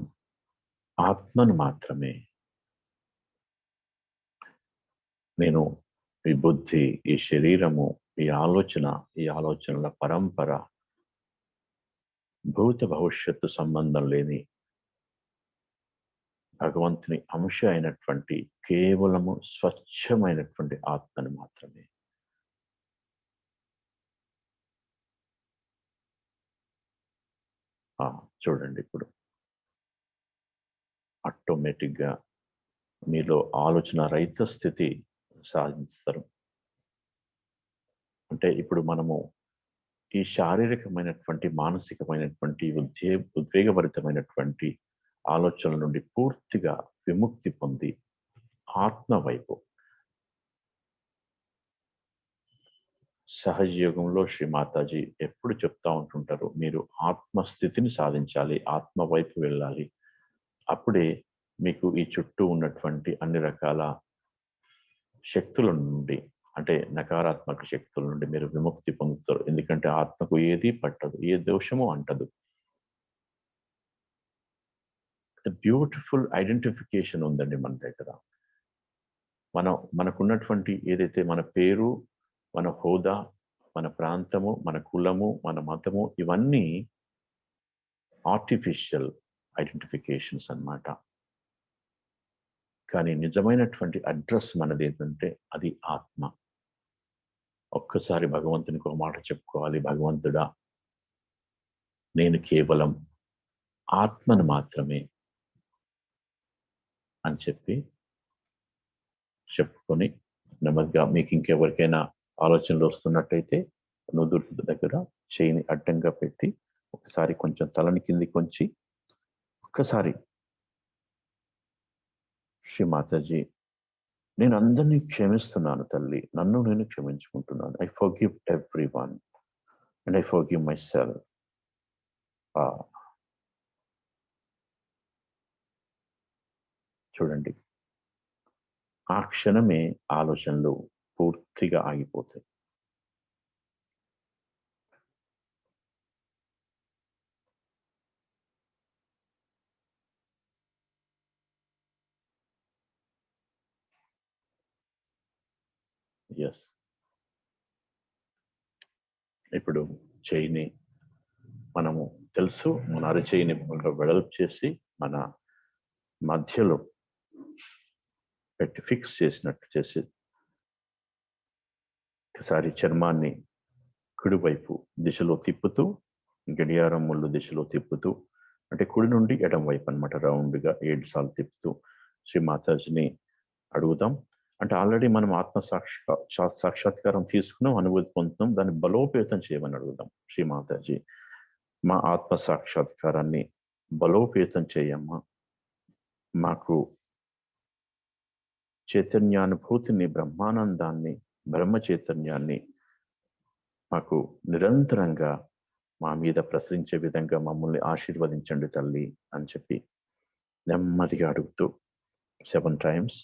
ఆత్మను మాత్రమే, నేను ఈ బుద్ధి, ఈ శరీరము, ఈ ఆలోచనల పరంపర, భూత భవిష్యత్తు సంబంధం లేని భగవంతుని అంశ అయినటువంటి కేవలము స్వచ్ఛమైనటువంటి ఆత్మను మాత్రమే. చూడండి, ఇప్పుడు ఆటోమేటిక్గా మీలో ఆలోచన రహిత స్థితి సాధిస్తారు. అంటే ఇప్పుడు మనము ఈ శారీరకమైనటువంటి, మానసికమైనటువంటి, ఉద్వేగభరితమైనటువంటి ఆలోచనల నుండి పూర్తిగా విముక్తి పొంది ఆత్మ వైపు, సహజయోగంలో శ్రీ మాతాజీ ఎప్పుడు చెప్తా ఉంటుంటారు, మీరు ఆత్మస్థితిని సాధించాలి, ఆత్మ వైపు వెళ్ళాలి. అప్పుడే మీకు ఈ చుట్టూ ఉన్నటువంటి అన్ని రకాల శక్తుల నుండి, అంటే నకారాత్మక శక్తుల నుండి మీరు విముక్తి పొందుతారు. ఎందుకంటే ఆత్మకు ఏది పట్టదు, ఏ దోషము అంటదు. బ్యూటిఫుల్ ఐడెంటిఫికేషన్ ఉందండి మన దగ్గర. మనకున్నటువంటి ఏదైతే మన పేరు, మన హోదా, మన ప్రాంతము, మన కులము, మన మతము, ఇవన్నీ ఆర్టిఫిషియల్ ఐడెంటిఫికేషన్స్ అన్నమాట. కానీ నిజమైనటువంటి అడ్రస్ మనది ఏంటంటే అది ఆత్మ. ఒక్కసారి భగవంతునికి ఒక మాట చెప్పుకోవాలి, భగవంతుడా, నేను కేవలం ఆత్మను మాత్రమే అని చెప్పుకొని నెమ్మదిగా, మీకు ఇంకెవరికైనా ఆలోచనలు వస్తున్నట్టయితే నుదురు దగ్గర చేయిని అడ్డంగా పెట్టి ఒకసారి కొంచెం తలని కిందికి ఉంచి ఒక్కసారి, శ్రీ మాతాజీ, నేను అందరినీ క్షమిస్తున్నాను తల్లి, నన్ను నేను క్షమించుకుంటున్నాను. I forgive everyone and I forgive myself. చూడండి, ఆ క్షణమే ఆలోచనలు పూర్తిగా ఆగిపోతాయి. ఎస్, ఇప్పుడు చేయిని మనము తెలుసు, మన అరచేయిని వెడల్పు చేసి మన మధ్యలో పెట్టి ఫిక్స్ చేసినట్టు చేసి ఒకసారి చర్మాన్ని కుడివైపు దిశలో తిప్పుతూ, గడియారం ముళ్ళు దిశలో తిప్పుతూ, అంటే కుడి నుండి ఎడం వైపు అనమాట, రౌండ్గా 7 సార్లు తిప్పుతూ శ్రీ మాతాజీని అడుగుదాం. అంటే ఆల్రెడీ మనం సాక్షాత్కారం తీసుకున్నాం, అనుభూతి పొందుతాం, దాన్ని బలోపేతం చేయమని అడుగుదాం. శ్రీ మాతాజీ, మా ఆత్మ సాక్షాత్కారాన్ని బలోపేతం చేయమ్మా, మాకు చైతన్యానుభూతిని, బ్రహ్మానందాన్ని, బ్రహ్మ చైతన్యాన్ని మాకు నిరంతరంగా మా మీద ప్రసరించే విధంగా మమ్మల్ని ఆశీర్వదించండి తల్లి అని చెప్పి నెమ్మదిగా అడుగుతూ 7 times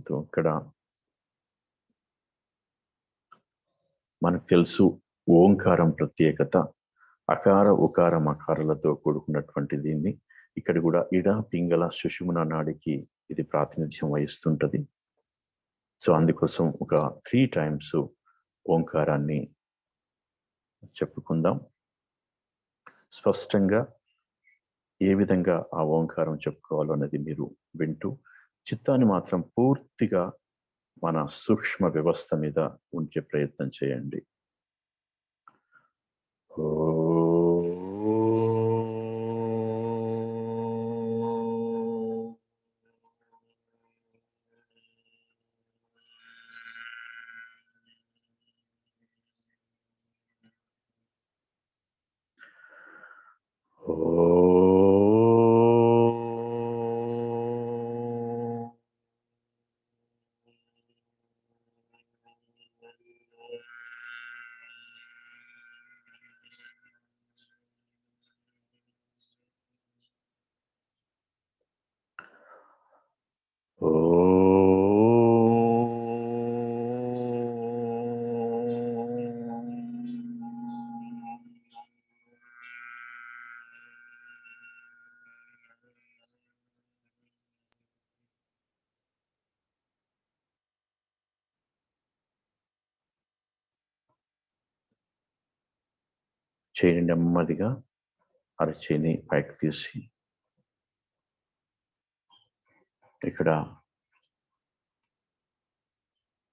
ఇక్కడ మనకు తెలుసు ఓంకారం ప్రత్యేకత. అకార ఉకార మకారాలతో కూడుకున్నటువంటి దీన్ని ఇక్కడ కూడా ఇడ పింగళ సుషుమ్న నాడికి ఇది ప్రాతినిధ్యం వహిస్తుంటది. సో అందుకోసం ఒక 3 times ఓంకారాన్ని చెప్పుకుందాం. స్పష్టంగా ఏ విధంగా ఆ ఓంకారం చెప్పుకోవాలో అనేది మీరు వింటూ చిత్తాన్ని మాత్రం పూర్తిగా మన సూక్ష్మ వ్యవస్థ మీద ఉంచే ప్రయత్నం చేయండి. చేయి నెమ్మదిగా అరచేయిని పైకి తీసి ఇక్కడ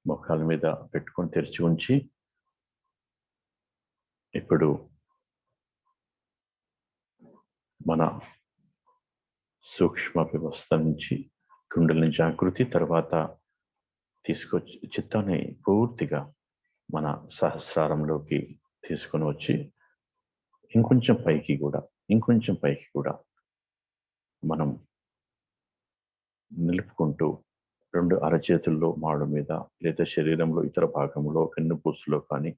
ముఖాల మీద పెట్టుకొని తెరిచి ఉంచి ఇప్పుడు మన సూక్ష్మ వ్యవస్థ నుంచి కుండలిని జాగృతి తర్వాత తీసుకొచ్చి చిత్తాన్ని పూర్తిగా మన సహస్రారంలోకి తీసుకొని వచ్చి ఇంకొంచెం పైకి కూడా మనం నిలుపుకుంటూ 2 అరచేతుల్లో మాడు మీద లేదా శరీరంలో ఇతర భాగంలో వెన్నుపూసలో కానీ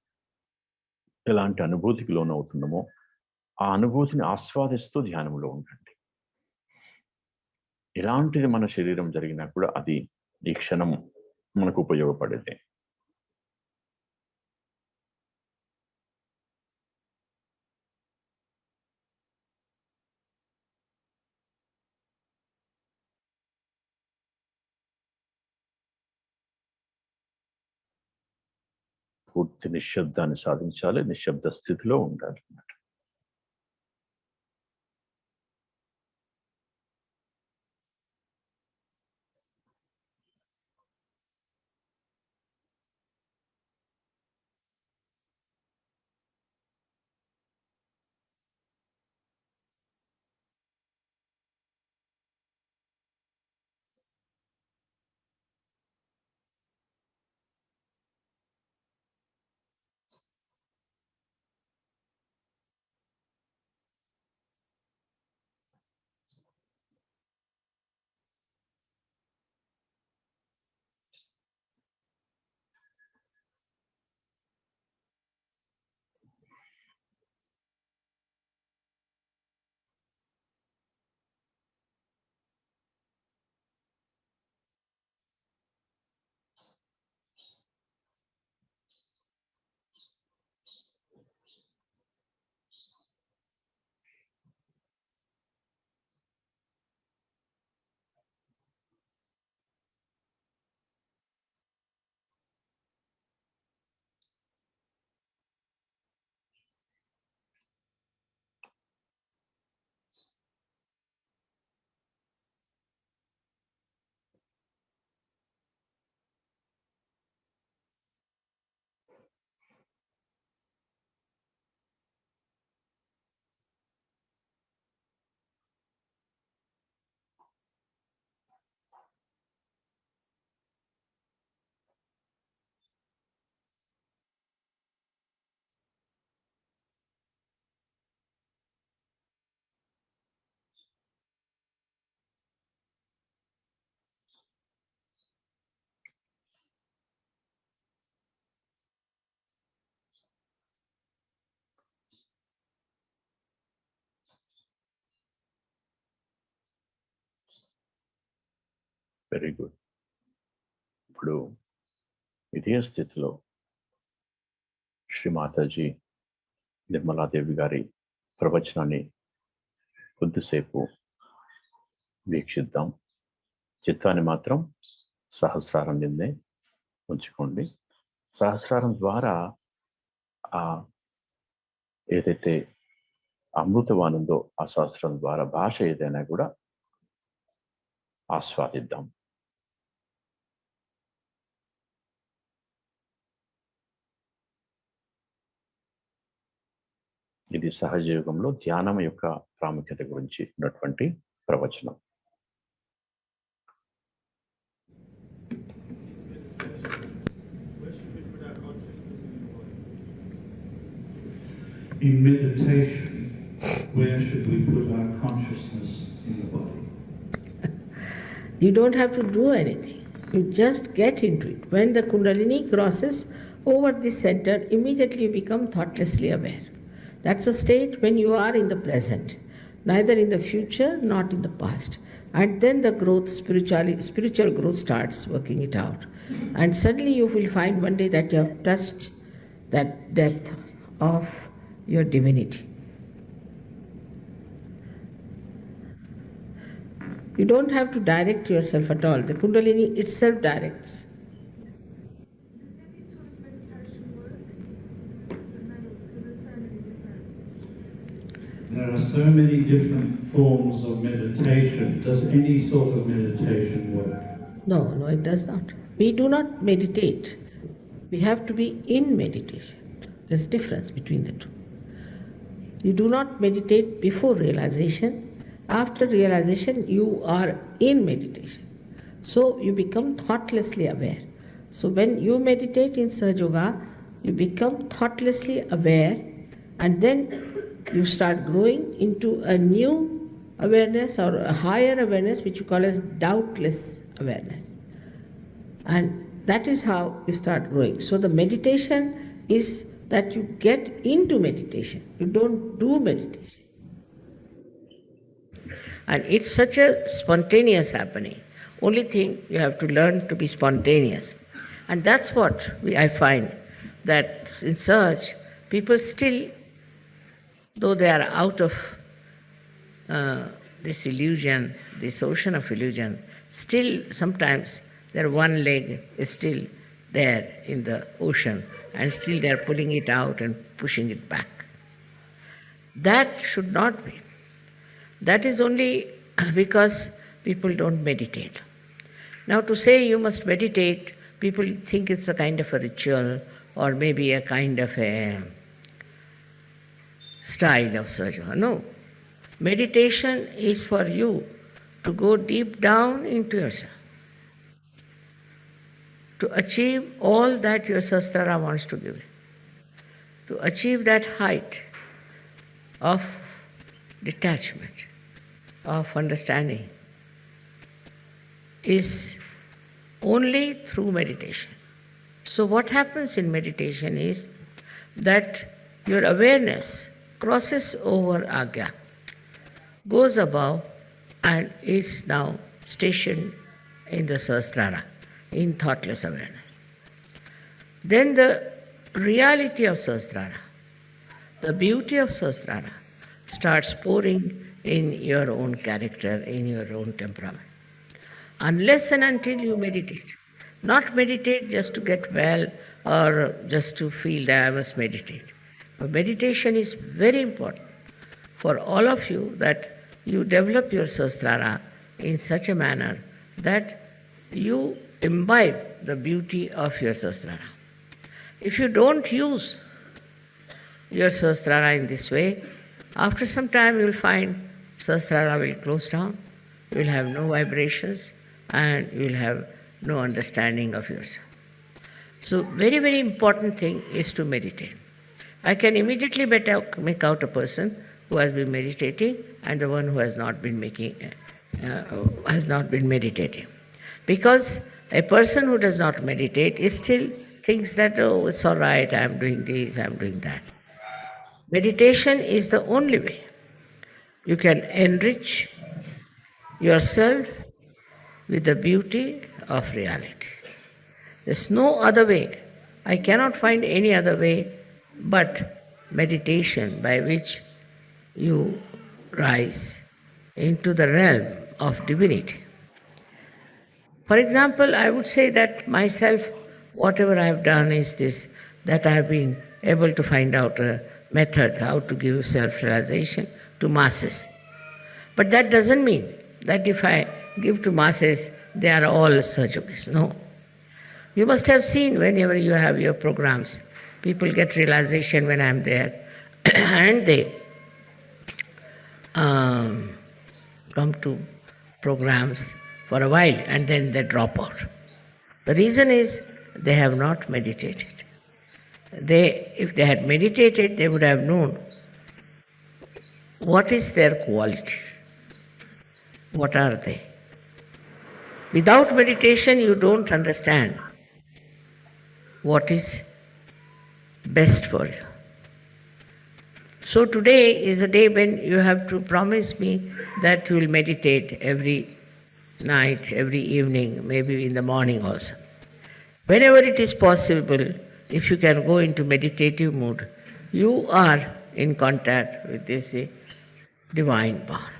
ఎలాంటి అనుభూతికి లోనవుతున్నామో ఆ అనుభూతిని ఆస్వాదిస్తూ ధ్యానంలో ఉండండి. ఎలాంటిది మన శరీరం జరిగినా కూడా అది ఈ క్షణం మనకు ఉపయోగపడేది. పూర్తి నిశ్శబ్దాన్ని సాధించాలి, నిశ్శబ్ద స్థితిలో ఉండాలి. Very good. ఇప్పుడు ఇదే స్థితిలో శ్రీ మాతాజీ నిర్మలాదేవి గారి ప్రవచనాన్ని కొద్దిసేపు వీక్షిద్దాం. చిత్తాన్ని మాత్రం సహస్రారం నిందే ఉంచుకోండి. సహస్రారం ద్వారా ఏదైతే అమృతవాణి ఉందో ఆ సహస్రం ద్వారా భాష ఏదైనా కూడా ఆస్వాదిద్దాం. ఇది సహజయోగంలో ధ్యానం యొక్క ప్రాముఖ్యత గురించి ఉన్నటువంటి ప్రవచనం. In meditation, where should we put our consciousness in the body? You don't have to do anything. You just get into it. When the Kundalini crosses over this center, immediately you become thoughtlessly aware. That's a state when you are in the present, neither in the future, not in the past. And then the growth, spiritual growth starts working it out. And suddenly you will find one day that you have touched that depth of your divinity. You don't have to direct yourself at all. The Kundalini itself directs. Does any sort of meditation work? Does it matter? Because there's so There are so many different. many different forms of meditation. Does any sort of meditation work? No, it does not. We do not meditate. We have to be in meditation. There's a difference between the two. You do not meditate before realization. After realization, you are in meditation. So you become thoughtlessly aware. So when you meditate in Sahaja Yoga, you become thoughtlessly aware, and then you start growing into a new awareness or a higher awareness, which you call as doubtless awareness. And that is how you start growing. So the meditation is that you get into meditation. You don't do meditation. And it's such a spontaneous happening. Only thing you have to learn to be spontaneous. And that's what I find, that in search, people still, though they are out of this illusion, this ocean of illusion, still sometimes their one leg is still there in the ocean, and still they are pulling it out and pushing it back. That should not be. That is only because people don't meditate. Now, to say you must meditate, people think it's a kind of a ritual or maybe a kind of a style of sadhana. No. Meditation is for you to go deep down into yourself, to achieve all that your Sahasrara wants to give you, to achieve that height of detachment, of understanding, is only through meditation. So what happens in meditation is that your awareness crosses over Agya, goes above, and is now stationed in the Sahasrara, in thoughtless awareness. Then the reality of Sahasrara, the beauty of Sahasrara starts pouring in your own character, in your own temperament. Unless and until you meditate. Not meditate just to get well or just to feel that I must meditate. But meditation is very important for all of you, that you develop your Sahasrara in such a manner that you imbibe the beauty of your Sahasrara. If you don't use your Sahasrara in this way, after some time you will find Sahasrara will close down, you will have no vibrations, and you will have no understanding of yourself. So very, very important thing is to meditate. I can immediately make out a person who has been meditating and the one who has not been meditating. Because a person who does not meditate is still thinks that, oh, it's all right, I am doing this, I am doing that. Meditation is the only way you can enrich yourself with the beauty of reality. There's no other way. I cannot find any other way but meditation by which you rise into the realm of divinity. For example, I would say that myself, whatever I have done is this, that I have been able to find out a method how to give self-realization to masses. But that doesn't mean that if I give to masses, they are all Sahajogis. No. You must have seen whenever you have your programs, people get realization when I am there and they come to programs for a while and then they drop out. The reason is they have not meditated. If they had meditated, they would have known what is their quality, what are they. Without meditation, you don't understand what is best for you. So today is a day when you have to promise me that you will meditate every night, every evening, maybe in the morning also. Whenever it is possible, if you can go into meditative mood, you are in contact with this divine power.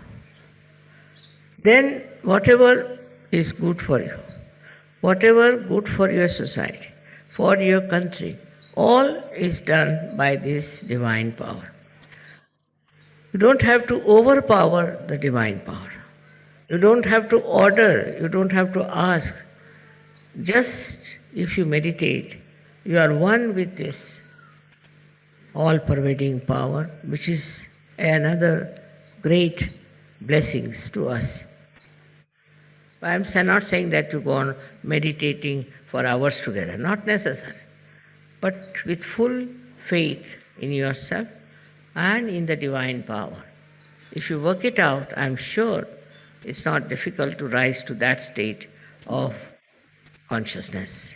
Then whatever is good for you, whatever good for your society, for your country, all is done by this divine power. You don't have to overpower the divine power. You don't have to order, you don't have to ask. Just if you meditate, you are one with this all-pervading power, which is another great blessings to us. I am not saying that you go on meditating for hours together, not necessary, but with full faith in yourself and in the divine power. If you work it out, I am sure it's not difficult to rise to that state of consciousness.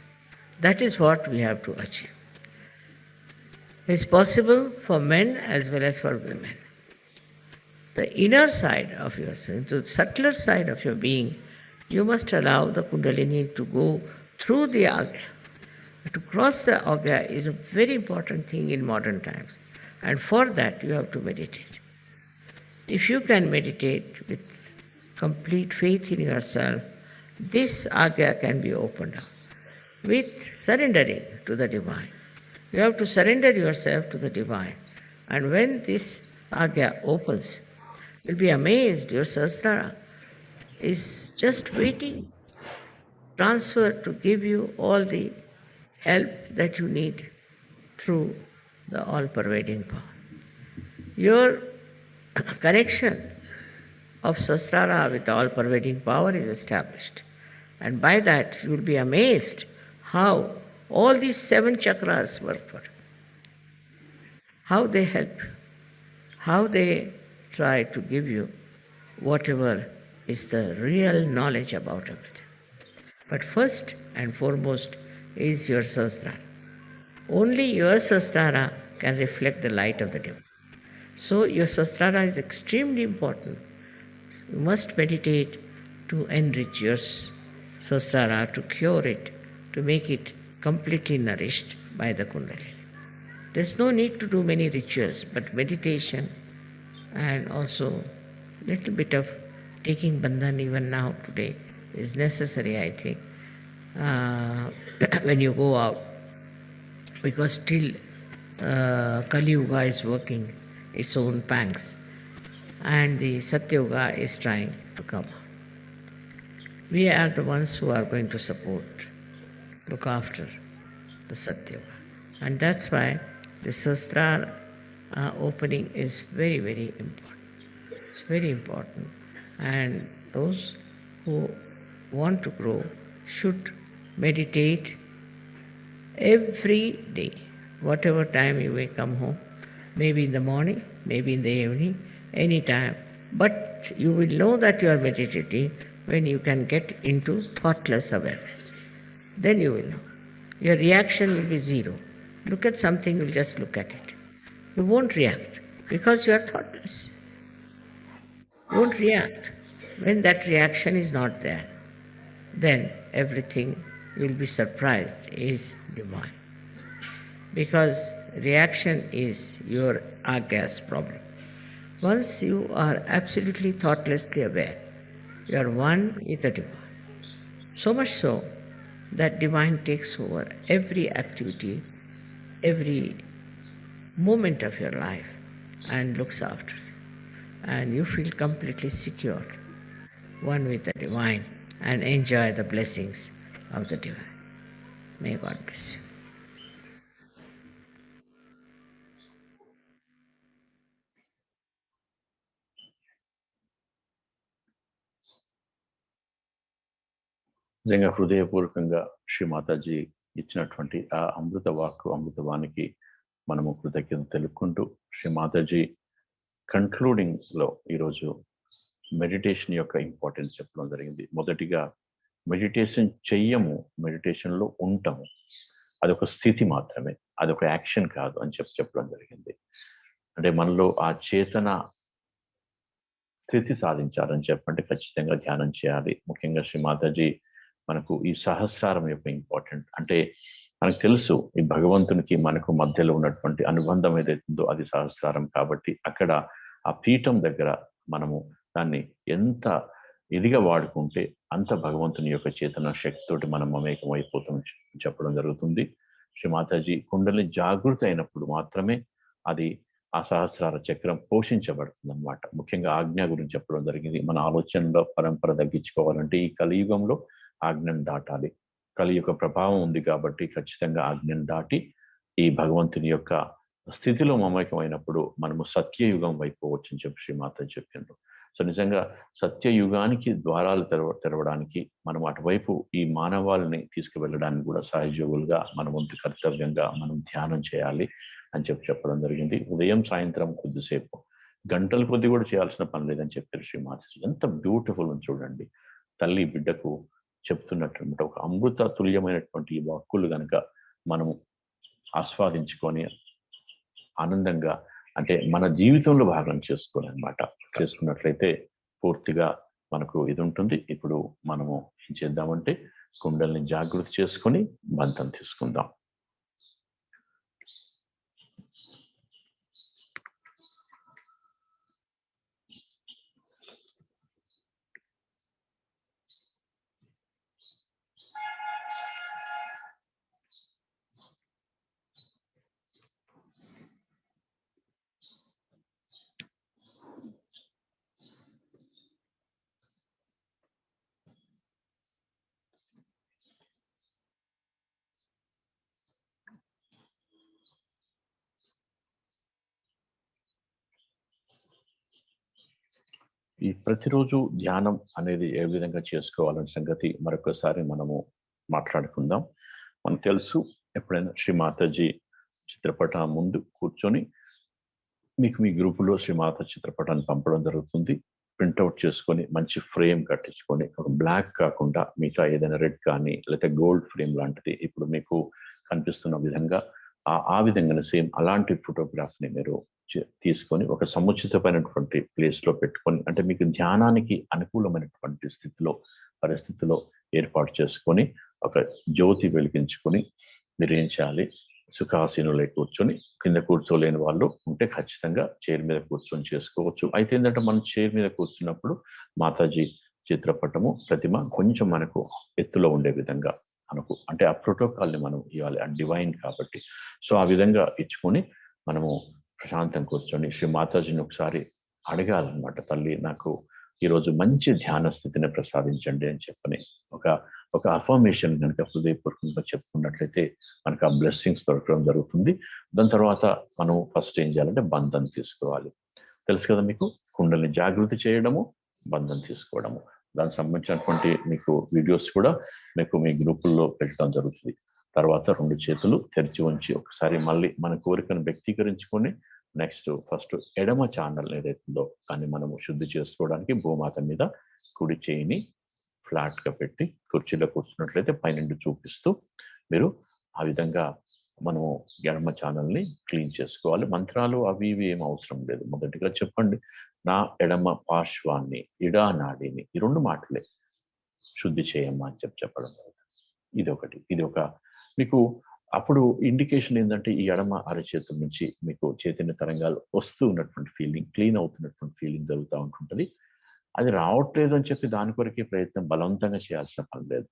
That is what we have to achieve. It's possible for men as well as for women. The inner side of yourself, the subtler side of your being, you must allow the Kundalini to go through the Agya. To cross the Agya is a very important thing in modern times. And for that, you have to meditate. If you can meditate with complete faith in yourself, this Agya can be opened up with surrendering to the divine. You have to surrender yourself to the divine. And when this Agya opens, you'll be amazed. Your Sahasrara is just waiting, transferred to give you all the help that you need through the all-pervading power. Your connection of Sahasrara with the all-pervading power is established. And by that, you will be amazed how all these 7 chakras work for you, how they help you, how they try to give you whatever is the real knowledge about everything. But first and foremost is your Sahasrara. Only your Sahasrara can reflect the light of the divine. So your Sahasrara is extremely important. You must meditate to enrich your Sahasrara, to cure it, to make it completely nourished by the Kundalini. There's no need to do many rituals, but meditation and also little bit of taking bandhan even now today is necessary, I think, when you go out, because still Kali Yuga is working its own pangs and the Satya Yuga is trying to come. We are the ones who are going to support, look after the Satya Yuga. And that's why the Sahasrara opening is very, very important. It's very important. And those who want to grow should meditate every day, whatever time you may come home, maybe in the morning, maybe in the evening, any time. But you will know that you are meditating when you can get into thoughtless awareness. Then you will know. Your reaction will be zero. Look at something, you'll just look at it. You won't react because you are thoughtless. You won't react when that reaction is not there. then everything you'll be surprised is divine. Because reaction is your agas problem. Once you are absolutely thoughtlessly aware, you are one with the divine. So much so that divine takes over every activity, every moment of your life and looks after you. And you feel completely secure, one with the divine, and enjoy the blessings of the divine. May God bless you. నిజంగా హృదయపూర్వకంగా శ్రీ మాతాజీ ఇచ్చినటువంటి ఆ అమృత వాక్కు అమృతవానికి మనము కృతజ్ఞత తెలుపుకుంటూ శ్రీ మాతాజీ కంక్లూడింగ్లో ఈరోజు meditation యొక్క ఇంపార్టెన్స్ చెప్పడం జరిగింది. మొదటిగా మెడిటేషన్ చెయ్యము, మెడిటేషన్లో ఉంటాము, అదొక స్థితి మాత్రమే, అదొక యాక్షన్ కాదు అని చెప్పడం జరిగింది. అంటే మనలో ఆ చేతన స్థితి సాధించాలని చెప్పంటే ఖచ్చితంగా ధ్యానం చేయాలి. ముఖ్యంగా శ్రీ మాతాజీ మనకు ఈ సహస్రారం యొక్క ఇంపార్టెంట్, అంటే మనకు తెలుసు ఈ భగవంతునికి మనకు మధ్యలో ఉన్నటువంటి అనుబంధం ఏదైతుందో అది సహస్రారం. కాబట్టి అక్కడ ఆ పీఠం దగ్గర మనము దాన్ని ఎంత ఇదిగా వాడుకుంటే అంత భగవంతుని యొక్క చేతన శక్తితోటి మనం మమేకం అయిపోతాం చెప్పడం జరుగుతుంది. శ్రీ మాతాజీ కుండలిని జాగృతి అయినప్పుడు మాత్రమే అది ఆ సహస్రార చక్రం పోషించబడుతుంది అన్నమాట. ముఖ్యంగా ఆజ్ఞ గురించి చెప్పడం జరిగింది. మన ఆలోచనలో పరంపర తగ్గించుకోవాలంటే ఈ కలియుగంలో ఆజ్ఞను దాటాలి. కలియుగ ప్రభావం ఉంది కాబట్టి ఖచ్చితంగా ఆజ్ఞను దాటి ఈ భగవంతుని యొక్క స్థితిలో మమేకమైనప్పుడు మనము సత్యయుగం వైపు వచ్చని చెప్పి శ్రీమాత చెప్పిండ్రు. సో నిజంగా సత్యయుగానికి ద్వారాలు తెరవడానికి మనం అటువైపు ఈ మానవాళిని తీసుకువెళ్ళడానికి కూడా సహయోగులుగా మన వంతు కర్తవ్యంగా మనం ధ్యానం చేయాలి అని చెప్పడం జరిగింది. ఉదయం సాయంత్రం కొద్దిసేపు, గంటల కొద్ది కూడా చేయాల్సిన పని లేదని చెప్పారు శ్రీమాత. ఎంత బ్యూటిఫుల్ అని చూడండి. తల్లి బిడ్డకు చెప్తున్నట్టు ఒక అమృత తుల్యమైనటువంటి ఈ వాక్కులు కనుక మనము ఆస్వాదించుకొని ఆనందంగా, అంటే మన జీవితంలో భాగం చేసుకున్నట్లయితే పూర్తిగా మనకు ఇది ఉంటుంది. ఇప్పుడు మనము ఏం చేద్దామంటే కుండల్ని జాగృతి చేసుకొని బంధం తీసుకుందాం. ఈ ప్రతిరోజు ధ్యానం అనేది ఏ విధంగా చేసుకోవాలనే సంగతి మరొకసారి మనము మాట్లాడుకుందాం. మనకు తెలుసు, ఎప్పుడైనా శ్రీ మాతాజీ చిత్రపటం ముందు కూర్చొని మీకు మీ గ్రూపులో శ్రీమాత చిత్రపటాన్ని పంపడం జరుగుతుంది. ప్రింట్అవుట్ చేసుకొని మంచి ఫ్రేమ్ కట్టించుకొని, ఒక బ్లాక్ కాకుండా మిగతా ఏదైనా రెడ్ కానీ లేకపోతే గోల్డ్ ఫ్రేమ్ లాంటిది ఇప్పుడు మీకు కనిపిస్తున్న విధంగా ఆ విధంగానే సేమ్ అలాంటి ఫోటోగ్రాఫ్ని మీరు తీసుకొని ఒక సముచితమైనటువంటి ప్లేస్లో పెట్టుకొని, అంటే మీకు ధ్యానానికి అనుకూలమైనటువంటి పరిస్థితిలో ఏర్పాటు చేసుకొని ఒక జ్యోతి వెలిగించుకొని మీరు ఏం చేయాలి, సుఖాసీనులై కూర్చొని, కింద కూర్చోలేని వాళ్ళు ఉంటే ఖచ్చితంగా చైర్ మీద కూర్చొని చేసుకోవచ్చు. అయితే ఏంటంటే మనం చైర్ మీద కూర్చున్నప్పుడు మాతాజీ చిత్రపటము ప్రతిమ కొంచెం మనకు ఎత్తులో ఉండే విధంగా అంటే ఆ ప్రోటోకాల్ని మనం ఇవ్వాలి, ఆ డివైన్ కాబట్టి. సో ఆ విధంగా ఇచ్చుకొని మనము ప్రశాంతం కూర్చొని శ్రీ మాతాజీని ఒకసారి అడగాలన్నమాట, తల్లి నాకు ఈరోజు మంచి ధ్యాన స్థితిని ప్రసాదించండి అని చెప్పని ఒక అఫర్మేషన్ కనుక హృదయపూర్వకంగా చెప్పుకున్నట్లయితే మనకు ఆ బ్లెస్సింగ్స్ దొరకడం జరుగుతుంది. దాని తర్వాత మనం ఫస్ట్ ఏం చేయాలంటే బంధం తీసుకోవాలి. తెలుసు కదా మీకు, కుండల్ని జాగృతి చేయడము, బంధం తీసుకోవడము. దానికి సంబంధించినటువంటి మీకు వీడియోస్ కూడా మీకు మీ గ్రూపుల్లో పెట్టడం జరుగుతుంది. తర్వాత 2 చేతులు తెరిచి ఉంచి ఒకసారి మళ్ళీ మన కోరికను వ్యక్తీకరించుకొని నెక్స్ట్ ఫస్ట్ ఎడమ ఛానల్ ఏదైతుందో దాన్ని మనము శుద్ధి చేసుకోవడానికి భూమాత మీద కుడి చేయిని ఫ్లాట్గా పెట్టి కుర్చీలో కూర్చున్నట్లయితే పైనుండి చూపిస్తూ మీరు ఆ విధంగా మనము ఎడమ ఛానల్ని క్లీన్ చేసుకోవాలి. మంత్రాలు అవి ఇవి ఏం అవసరం లేదు. మొదటిగా చెప్పండి, నా ఎడమ పార్శ్వాన్ని, ఇడా నాడిని, ఈ 2 మాటలే. శుద్ధి చేయమ్మా అని చెప్పడం జరుగుతుంది. ఇది ఒక మీకు అప్పుడు ఇండికేషన్ ఏంటంటే ఈ ఎడమ అరచేతుల నుంచి మీకు చైతన్య తరంగాలు వస్తూ ఉన్నటువంటి ఫీలింగ్, క్లీన్ అవుతున్నటువంటి ఫీలింగ్ జరుగుతూ ఉంటుంటుంది. అది రావట్లేదు అని చెప్పి దాని కొరకే ప్రయత్నం బలవంతంగా చేయాల్సిన పని లేదు.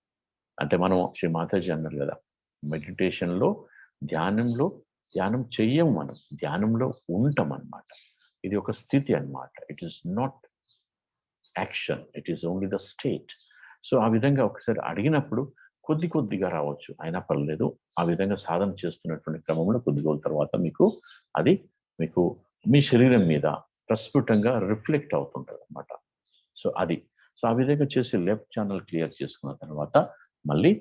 అంటే మనం శ్రీ మాతాజీ అన్నారు కదా, మెడిటేషన్లో ధ్యానం చెయ్యం, మనం ధ్యానంలో ఉంటాం అన్నమాట. ఇది ఒక స్థితి అన్నమాట. It is not action, it is only the state. So ఆ విధంగా ఒకసారి అడిగినప్పుడు కొద్దిగా రావచ్చు, అయినా పర్లేదు. ఆ విధంగా సాధన చేస్తున్నటువంటి క్రమంలో కొద్ది రోజుల తర్వాత అది మీకు మీ శరీరం మీద ప్రస్ఫుటంగా రిఫ్లెక్ట్ అవుతుంటుంది అన్నమాట. సో ఆ విధంగా చేసి లెఫ్ట్ ఛానల్ క్లియర్ చేసుకున్న తర్వాత మళ్ళీ